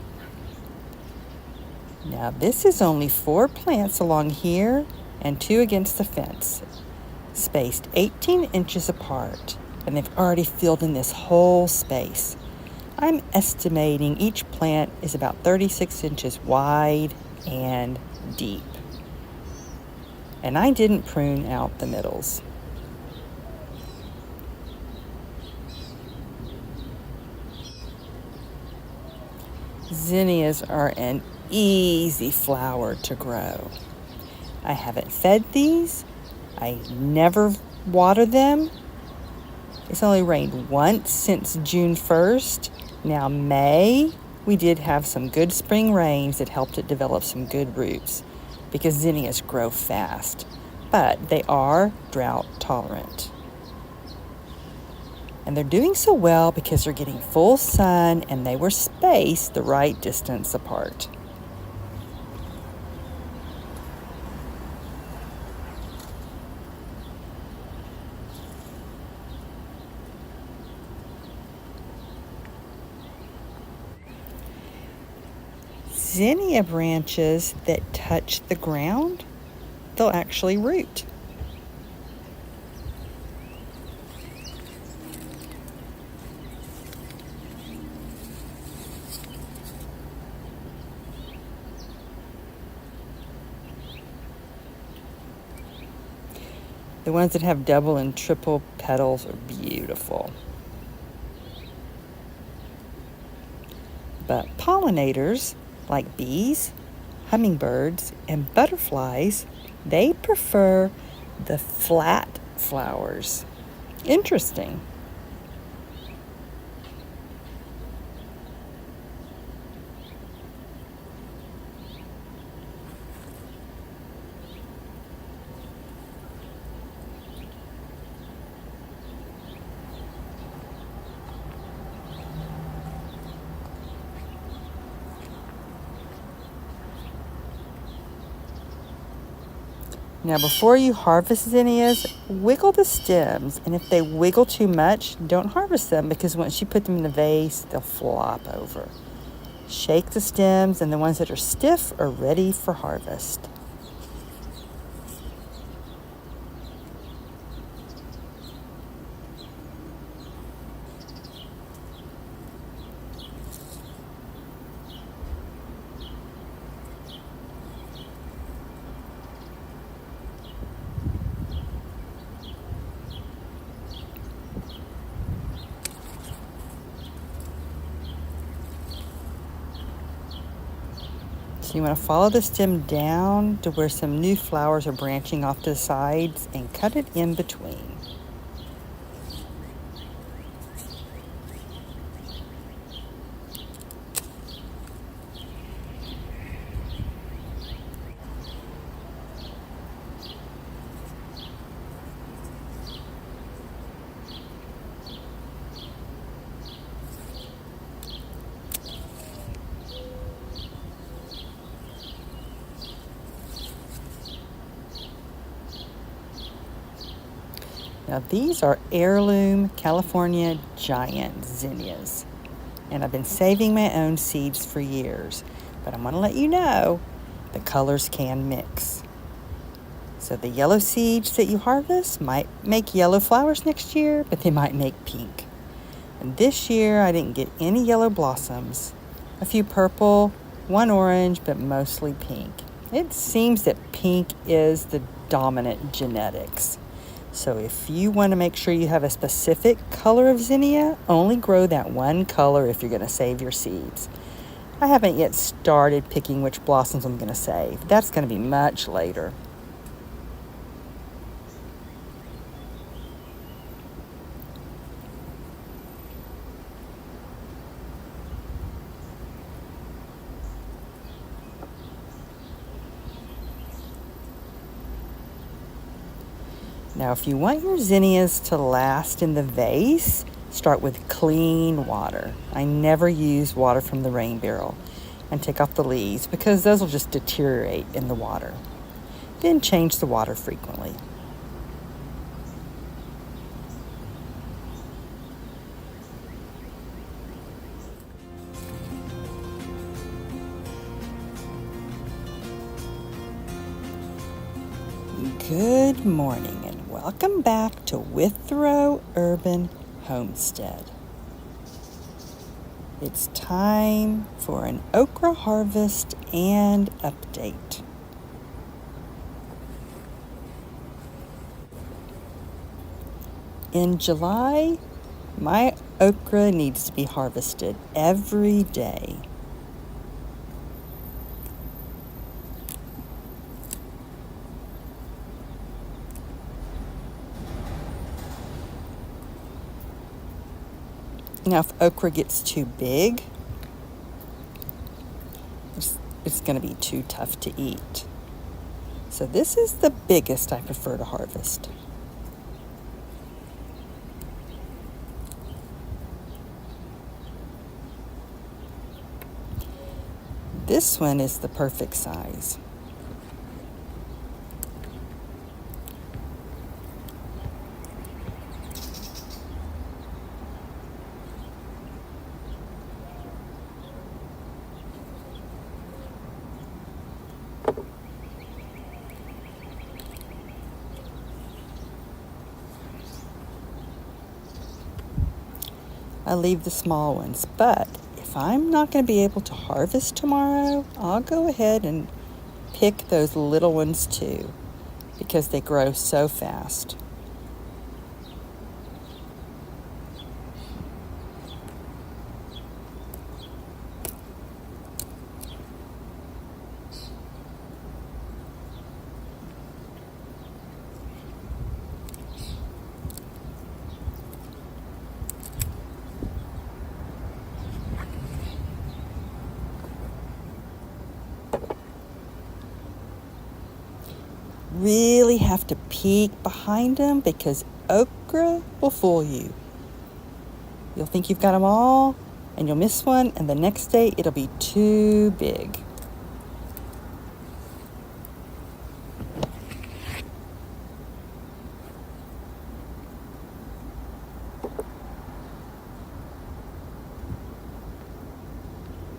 Now this is only 4 plants along here and 2 against the fence, spaced 18 inches apart, and they've already filled in this whole space. I'm estimating each plant is about 36 inches wide and deep. And I didn't prune out the middles. Zinnias are an easy flower to grow. I haven't fed these I never water them. It's only rained once since June 1st. Now May, we did have some good spring rains that helped it develop some good roots because zinnias grow fast, but they are drought tolerant. And they're doing so well because they're getting full sun and they were spaced the right distance apart. Zinnia branches that touch the ground, they'll actually root. The ones that have double and triple petals are beautiful. But pollinators, like bees, hummingbirds, and butterflies, they prefer the flat flowers. Interesting. Now before you harvest zinnias, wiggle the stems, and if they wiggle too much, don't harvest them because once you put them in a vase, they'll flop over. Shake the stems, and the ones that are stiff are ready for harvest. So you want to follow the stem down to where some new flowers are branching off to the sides and cut it in between. Now these are heirloom California giant zinnias, and I've been saving my own seeds for years, but I'm going to let you know the colors can mix. So the yellow seeds that you harvest might make yellow flowers next year, but they might make pink. And this year I didn't get any yellow blossoms, a few purple, one orange, but mostly pink. It seems that pink is the dominant genetics. So if you want to make sure you have a specific color of zinnia, only grow that one color if you're going to save your seeds. I haven't yet started picking which blossoms I'm going to save. That's going to be much later. Now, if you want your zinnias to last in the vase, start with clean water. I never use water from the rain barrel, and take off the leaves because those will just deteriorate in the water. Then change the water frequently. Good morning and welcome back to Withrow Urban Homestead. It's time for an okra harvest and update. In July, my okra needs to be harvested every day. Now, if okra gets too big, it's going to be too tough to eat. So this is the biggest I prefer to harvest. This one is the perfect size. I leave the small ones, but if I'm not going to be able to harvest tomorrow, I'll go ahead and pick those little ones too, because they grow so fast. Really have to peek behind them because okra will fool you. You'll think you've got them all and you'll miss one, and the next day it'll be too big.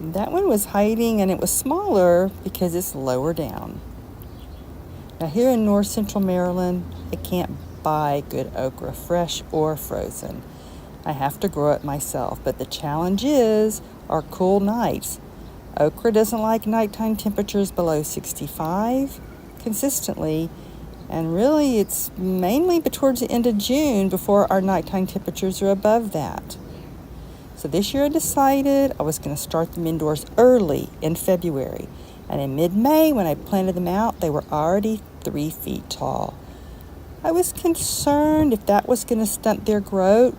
That one was hiding, and it was smaller because it's lower down. Now here in north central Maryland, I can't buy good okra, fresh or frozen. I have to grow it myself, but the challenge is our cool nights. Okra doesn't like nighttime temperatures below 65 consistently, and really it's mainly towards the end of June before our nighttime temperatures are above that. So this year I decided I was going to start them indoors early in February. And in mid-May, when I planted them out, they were already 3 feet tall. I was concerned if that was going to stunt their growth,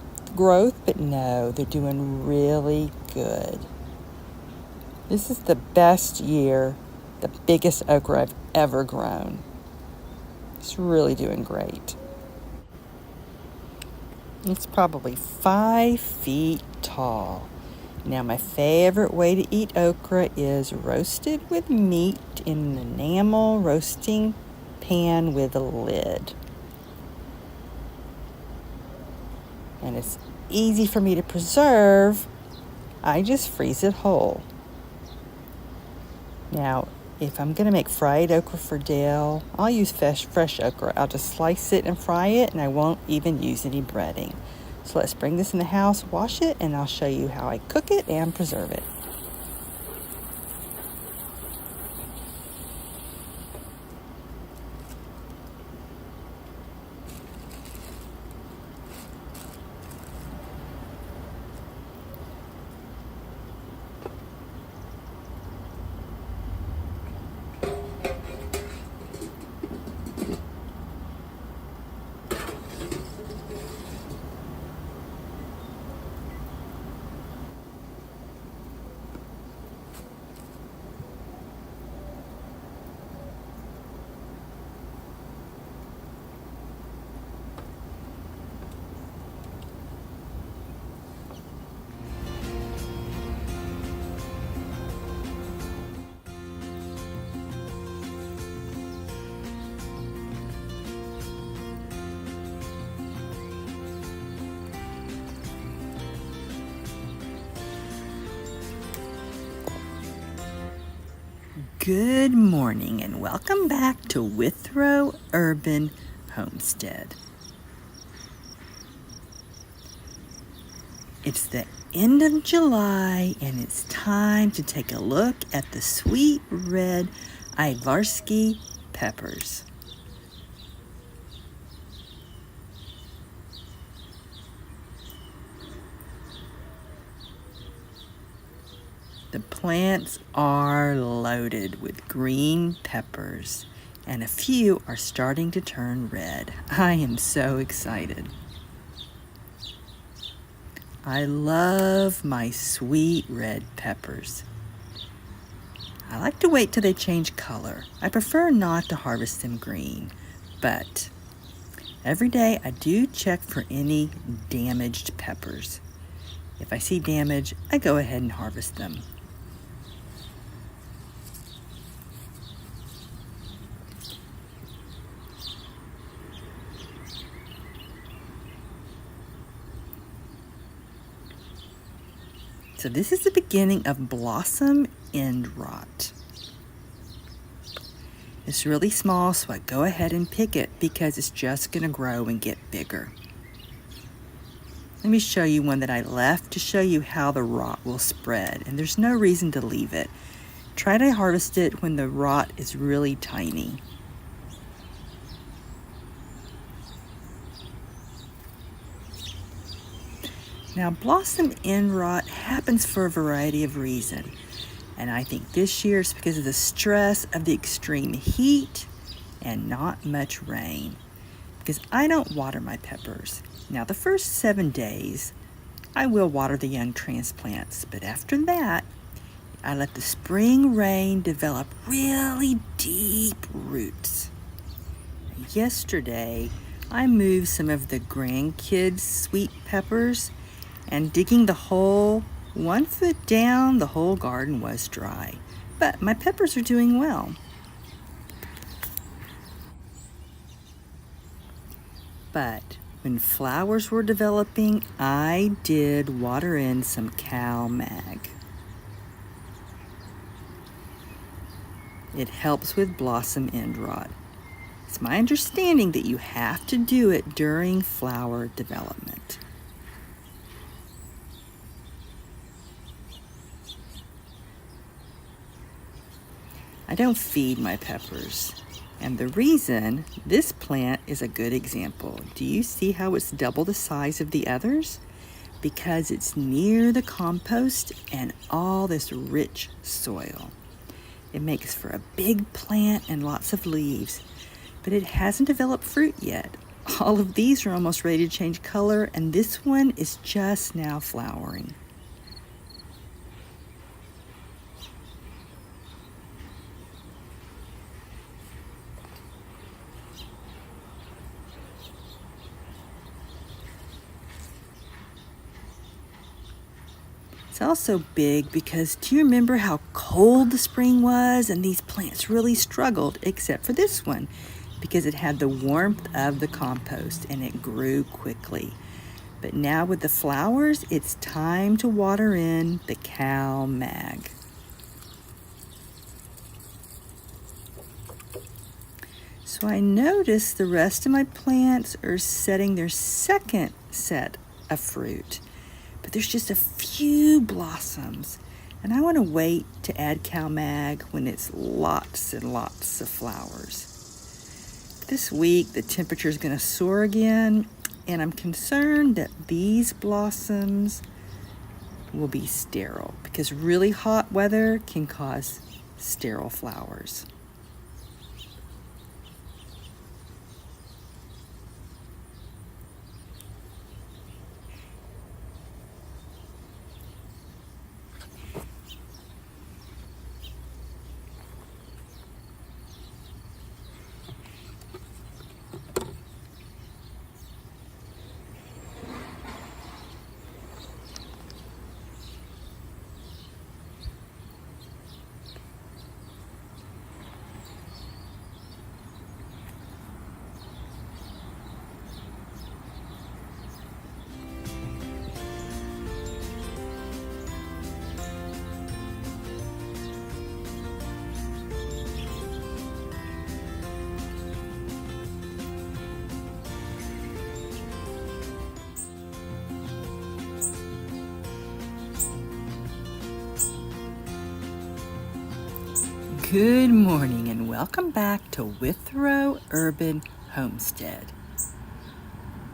but no, they're doing really good. This is the best year, the biggest okra I've ever grown. It's really doing great. It's probably 5 feet tall. Now, my favorite way to eat okra is roasted with meat in an enamel roasting pan with a lid. And it's easy for me to preserve. I just freeze it whole. Now, if I'm going to make fried okra for Dale, I'll use fresh okra. I'll just slice it and fry it, and I won't even use any breading. So let's bring this in the house, wash it, and I'll show you how I cook it and preserve it. Good morning and welcome back to Withrow Urban Homestead. It's the end of July and it's time to take a look at the sweet red Ivarsky peppers. The plants are loaded with green peppers, and a few are starting to turn red. I am so excited. I love my sweet red peppers. I like to wait till they change color. I prefer not to harvest them green, but every day I do check for any damaged peppers. If I see damage, I go ahead and harvest them. So this is the beginning of blossom end rot. It's really small, so I go ahead and pick it because it's just going to grow and get bigger. Let me show you one that I left to show you how the rot will spread, and there's no reason to leave it. Try to harvest it when the rot is really tiny. Now, blossom end rot happens for a variety of reasons, and I think this year it's because of the stress of the extreme heat and not much rain, because I don't water my peppers. Now, the first 7 days, I will water the young transplants, but after that, I let the spring rain develop really deep roots. Yesterday, I moved some of the grandkids' sweet peppers, and digging the hole 1 foot down, the whole garden was dry. But my peppers are doing well. But when flowers were developing, I did water in some cow mag. It helps with blossom end rot. It's my understanding that you have to do it during flower development. I don't feed my peppers, and the reason, this plant is a good example. Do you see how it's double the size of the others? Because it's near the compost and all this rich soil. It makes for a big plant and lots of leaves, but it hasn't developed fruit yet. All of these are almost ready to change color, and this one is just now flowering. It's also big because do you remember how cold the spring was, and these plants really struggled, except for this one, because it had the warmth of the compost and it grew quickly. But now with the flowers, it's time to water in the cow mag. So I notice the rest of my plants are setting their second set of fruit. But there's just a few blossoms, and I want to wait to add cow mag when it's lots and lots of flowers. This week the temperature is going to soar again, and I'm concerned that these blossoms will be sterile because really hot weather can cause sterile flowers. Good morning and welcome back to Withrow Urban Homestead.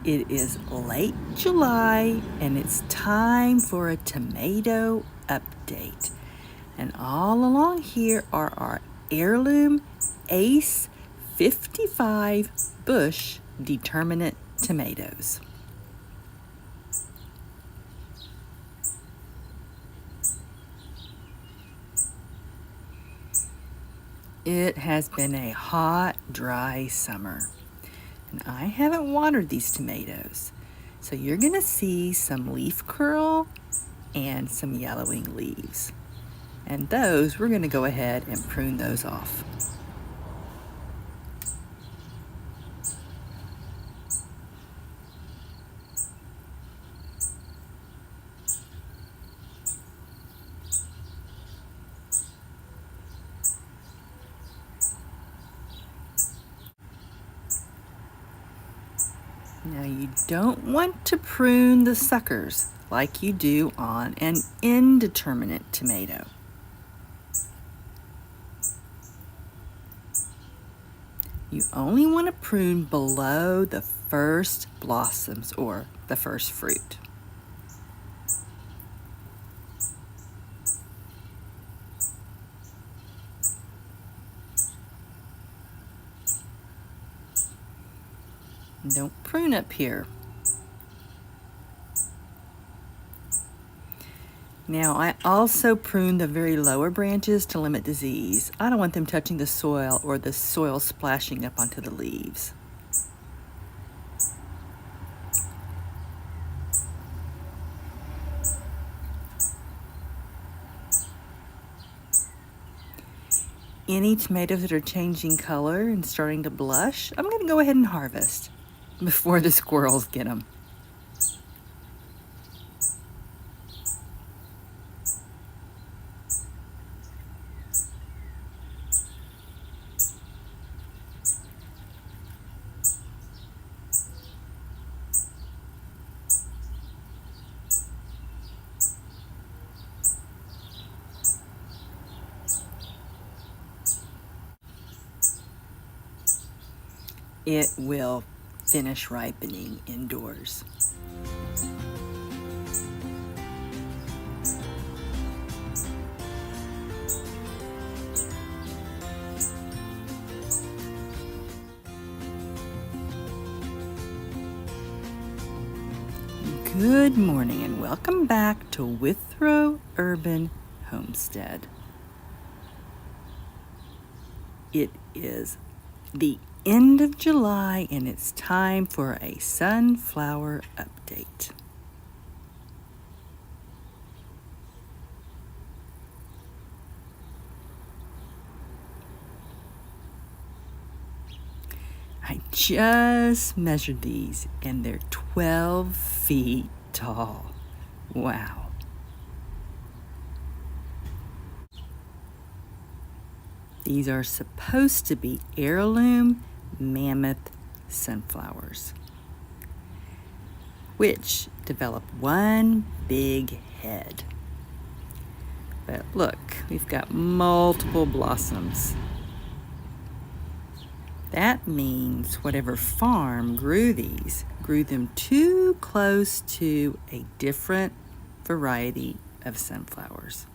It is late July and it's time for a tomato update. And all along here are our heirloom Ace 55 bush determinate tomatoes. It has been a hot, dry summer, and I haven't watered these tomatoes. So you're going to see some leaf curl and some yellowing leaves. And those, we're going to go ahead and prune those off. Now you don't want to prune the suckers like you do on an indeterminate tomato. You only want to prune below the first blossoms or the first fruit. Don't prune up here. Now I also prune the very lower branches to limit disease. I don't want them touching the soil or the soil splashing up onto the leaves. Any tomatoes that are changing color and starting to blush, I'm going to go ahead and harvest before the squirrels get them. It will finish ripening indoors. Good morning and welcome back to Withrow Urban Homestead. It is the end of July and it's time for a sunflower update. I just measured these and they're 12 feet tall. Wow. These are supposed to be heirloom mammoth sunflowers, which develop one big head. But look, we've got multiple blossoms. That means whatever farm grew these grew them too close to a different variety of sunflowers.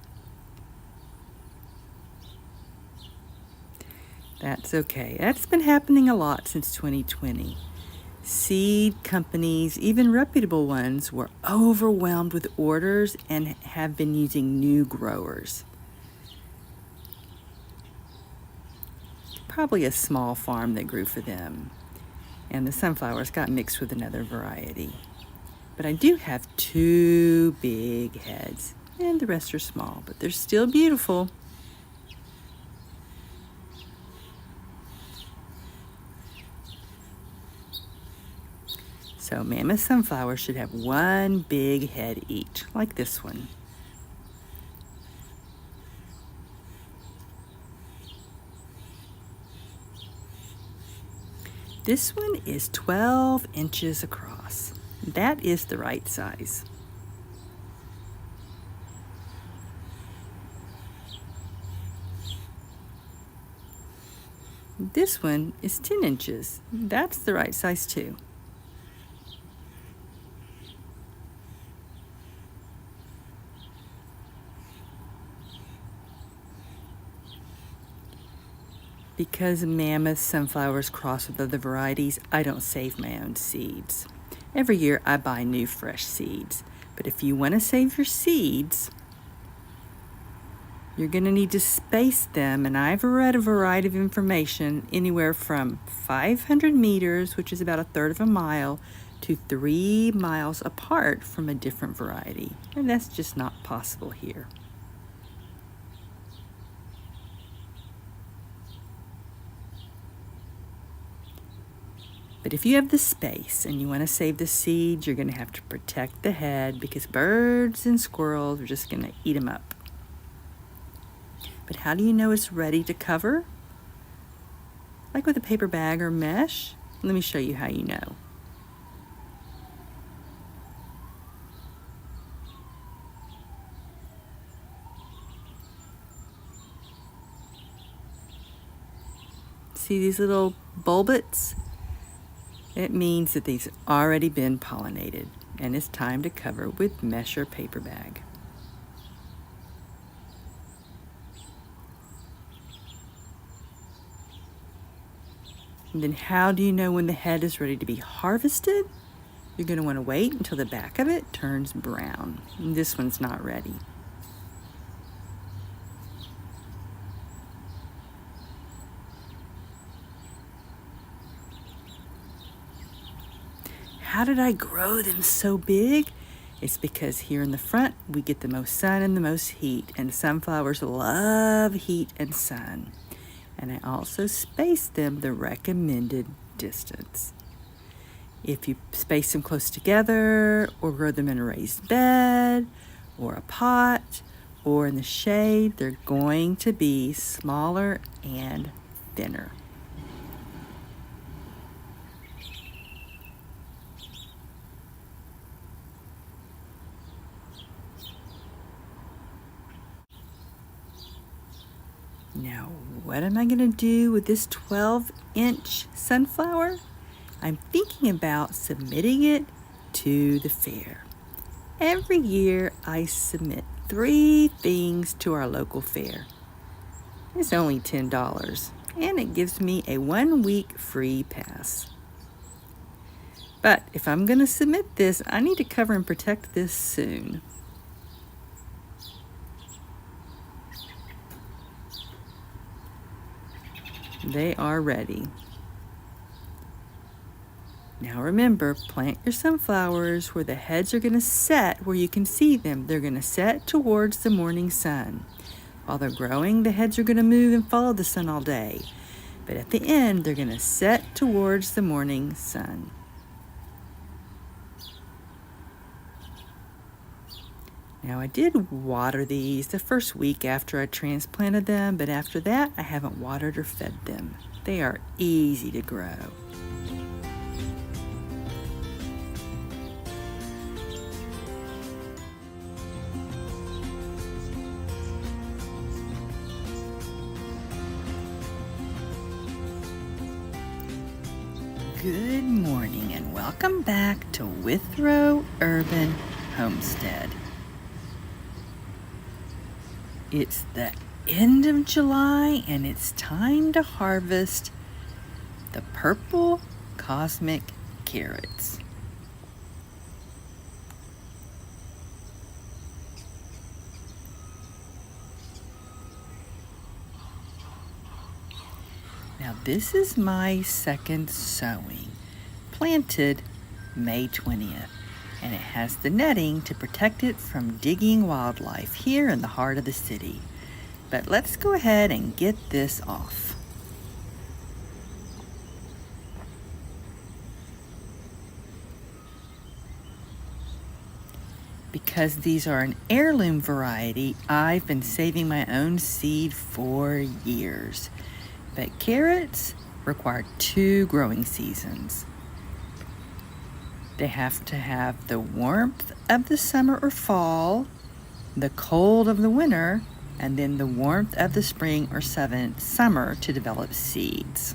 That's okay. That's been happening a lot since 2020. Seed companies, even reputable ones, were overwhelmed with orders and have been using new growers. Probably a small farm that grew for them, and the sunflowers got mixed with another variety. But I do have 2 big heads, and the rest are small, but they're still beautiful. So mammoth sunflowers should have 1 big head each, like this one. This one is 12 inches across. That is the right size. This one is 10 inches. That's the right size too. Because mammoth sunflowers cross with other varieties, I don't save my own seeds. Every year I buy new fresh seeds. But if you want to save your seeds, You're going to need to space them, and I've read a variety of information anywhere from 500 meters, which is about a third of a mile, to 3 miles apart from a different variety, and that's just not possible here. But if you have the space and you want to save the seeds, you're going to have to protect the head because birds and squirrels are just going to eat them up. But how do you know it's ready to cover? Like with a paper bag or mesh? Let me show you how you know. See these little bulbets? It means that these have already been pollinated, and it's time to cover with mesh or paper bag. And then how do you know when the head is ready to be harvested? You're going to want to wait until the back of it turns brown. And this one's not ready. How did I grow them so big? It's because here in the front, we get the most sun and the most heat, and sunflowers love heat and sun. And I also space them the recommended distance. If you space them close together, or grow them in a raised bed, or a pot, or in the shade, they're going to be smaller and thinner. Now, what am I going to do with this 12-inch sunflower? I'm thinking about submitting it to the fair. Every year, I submit 3 things to our local fair. It's only $10, and it gives me a 1-week free pass. But if I'm going to submit this, I need to cover and protect this soon. They are ready. Now remember, plant your sunflowers where the heads are going to set where you can see them. They're going to set towards the morning sun. While they're growing, the heads are going to move and follow the sun all day. But at the end, they're going to set towards the morning sun. Now, I did water these the first week after I transplanted them, but after that, I haven't watered or fed them. They are easy to grow. Good morning and welcome back to Withrow Urban Homestead. It's the end of July and it's time to harvest the purple cosmic carrots. Now this is my second sowing, planted May 20th. And it has the netting to protect it from digging wildlife here in the heart of the city. But let's go ahead and get this off. Because these are an heirloom variety, I've been saving my own seed for years. But carrots require 2 growing seasons. They have to have the warmth of the summer or fall, the cold of the winter, and then the warmth of the spring or summer to develop seeds.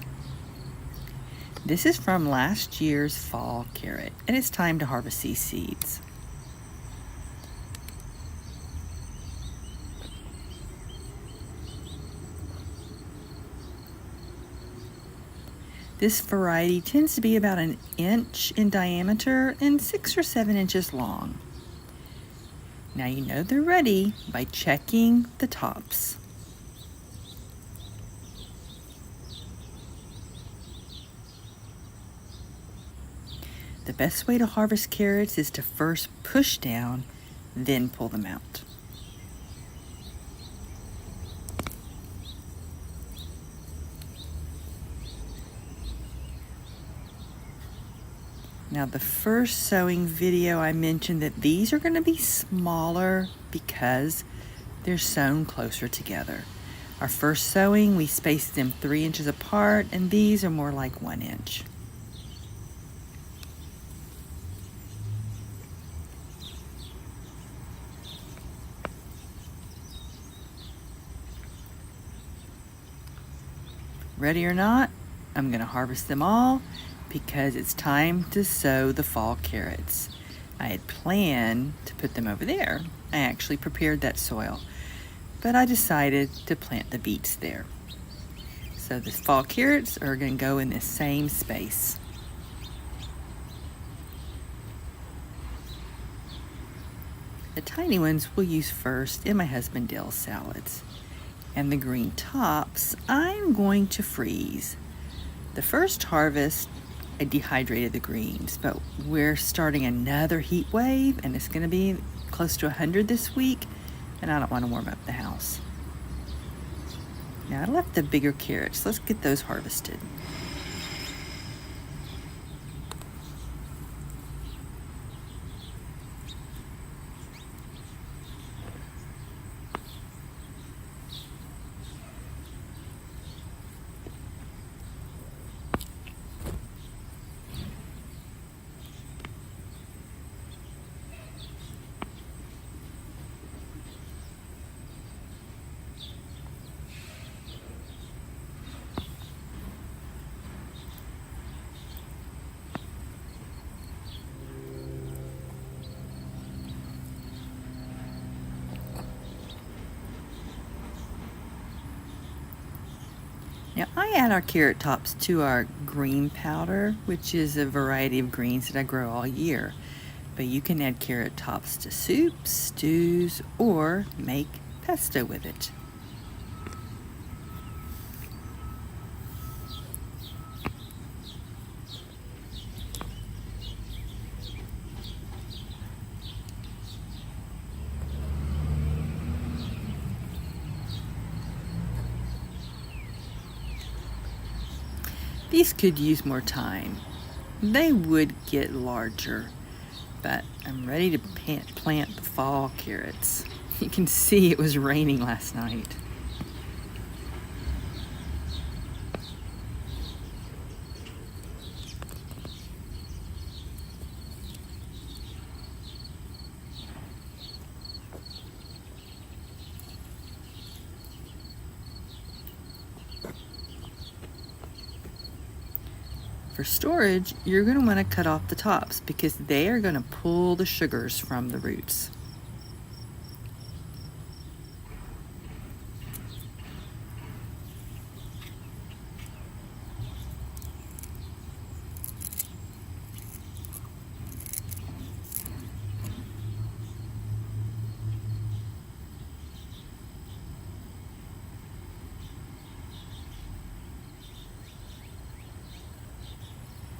This is from last year's fall carrot, and it's time to harvest these seeds. This variety tends to be about 1 inch in diameter and 6 or 7 inches long. Now you know they're ready by checking the tops. The best way to harvest carrots is to first push down, then pull them out. Now the first sowing video I mentioned that these are going to be smaller because they're sown closer together. Our first sowing, we spaced them 3 inches apart, and these are more like 1 inch. Ready or not, I'm going to harvest them all because it's time to sow the fall carrots. I had planned to put them over there. I actually prepared that soil, but I decided to plant the beets there. So the fall carrots are going to go in the same space. The tiny ones we'll use first in my husband Dale's salads. And the green tops, I'm going to freeze. The first harvest, I dehydrated the greens, but we're starting another heat wave, and it's going to be close to 100 this week, and I don't want to warm up the house. Now I left the bigger carrots. Let's get those harvested. Now I add our carrot tops to our green powder, which is a variety of greens that I grow all year. But you can add carrot tops to soups, stews, or make pesto with it. These could use more time. They would get larger, but I'm ready to plant the fall carrots. You can see it was raining last night. For storage, you're going to want to cut off the tops because they are going to pull the sugars from the roots.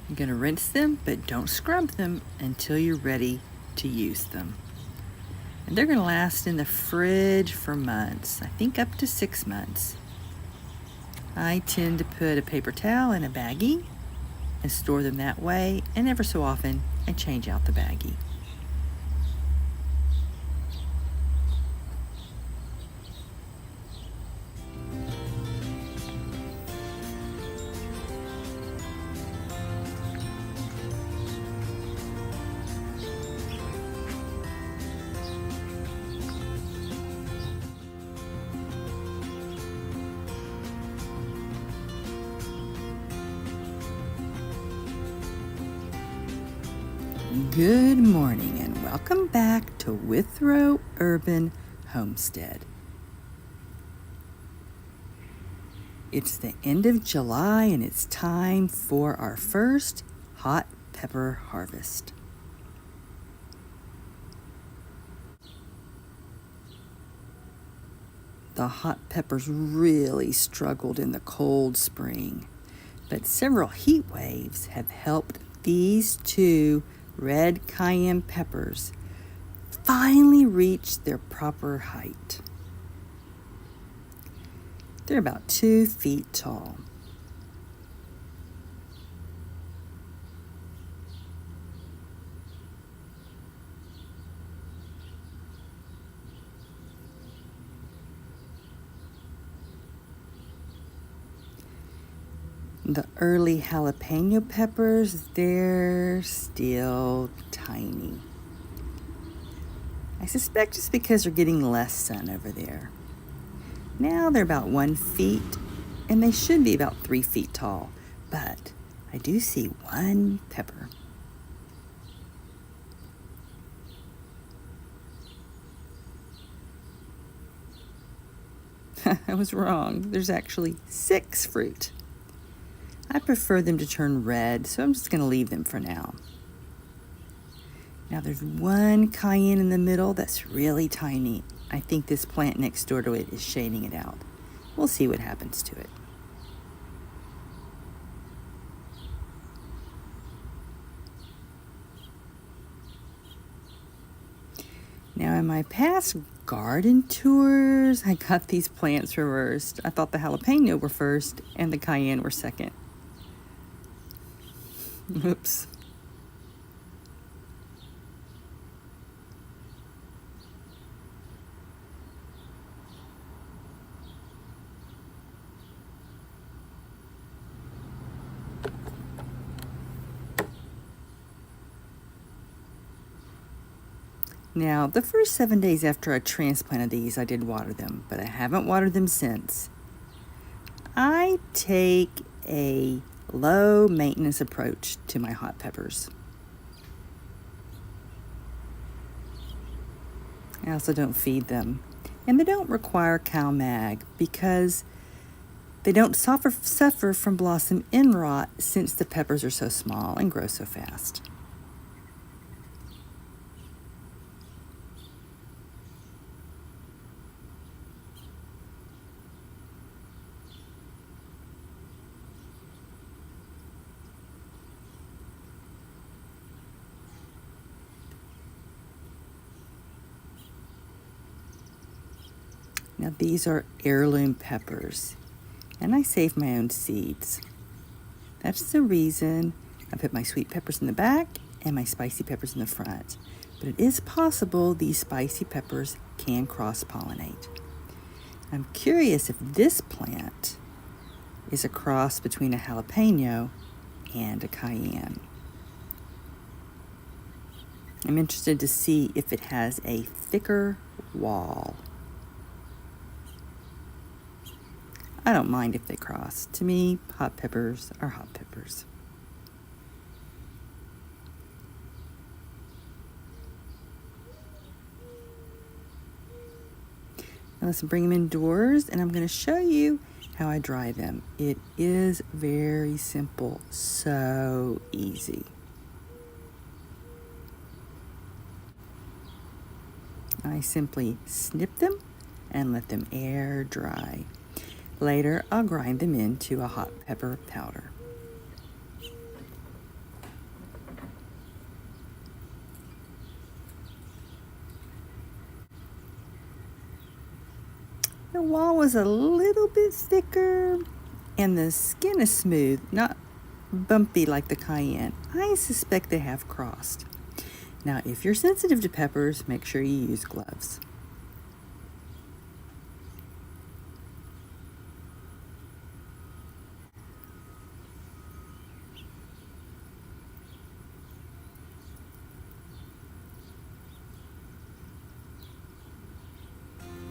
You're going to rinse them, but don't scrub them until you're ready to use them. And they're going to last in the fridge for months, I think up to 6 months. I tend to put a paper towel in a baggie and store them that way, and ever so often I change out the baggie. Good morning and welcome back to Withrow Urban Homestead. It's the end of July and it's time for our first hot pepper harvest. the hot peppers really struggled in the cold spring, but several heat waves have helped these two red cayenne peppers finally reach their proper height. They're about 2 feet tall. The early jalapeno peppers, they're still tiny. I suspect it's because they're getting less sun over there. Now they're about 1 feet, and they should be about 3 feet tall, but I do see one pepper. I was wrong. There's actually 6 fruit. I prefer them to turn red, so I'm just going to leave them for now. Now there's one cayenne in the middle that's really tiny. I think this plant next door to it is shading it out. We'll see what happens to it. Now in my past garden tours, I got these plants reversed. I thought the jalapeno were first and the cayenne were second. Oops. Now, the first 7 days after I transplanted these, I did water them, but I haven't watered them since. I take a low maintenance approach to my hot peppers. I also don't feed them, and they don't require cow mag because they don't suffer from blossom end rot since the peppers are so small and grow so fast. Now these are heirloom peppers, and I save my own seeds. That's the reason I put my sweet peppers in the back and my spicy peppers in the front. But it is possible these spicy peppers can cross-pollinate. I'm curious if this plant is a cross between a jalapeno and a cayenne. I'm interested to see if it has a thicker wall. I don't mind if they cross. To me, hot peppers are hot peppers. Now let's bring them indoors, and I'm going to show you how I dry them. It is very simple, so easy. I simply snip them and let them air dry. Later, I'll grind them into a hot pepper powder. The wall was a little bit thicker, and the skin is smooth, not bumpy like the cayenne. I suspect they have crossed. Now, if you're sensitive to peppers, make sure you use gloves.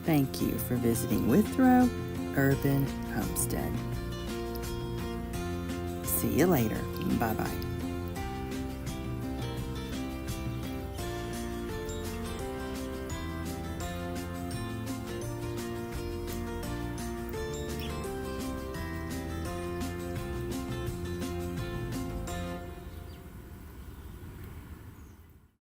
Thank you for visiting Withrow Urban Homestead. See you later. Bye-bye.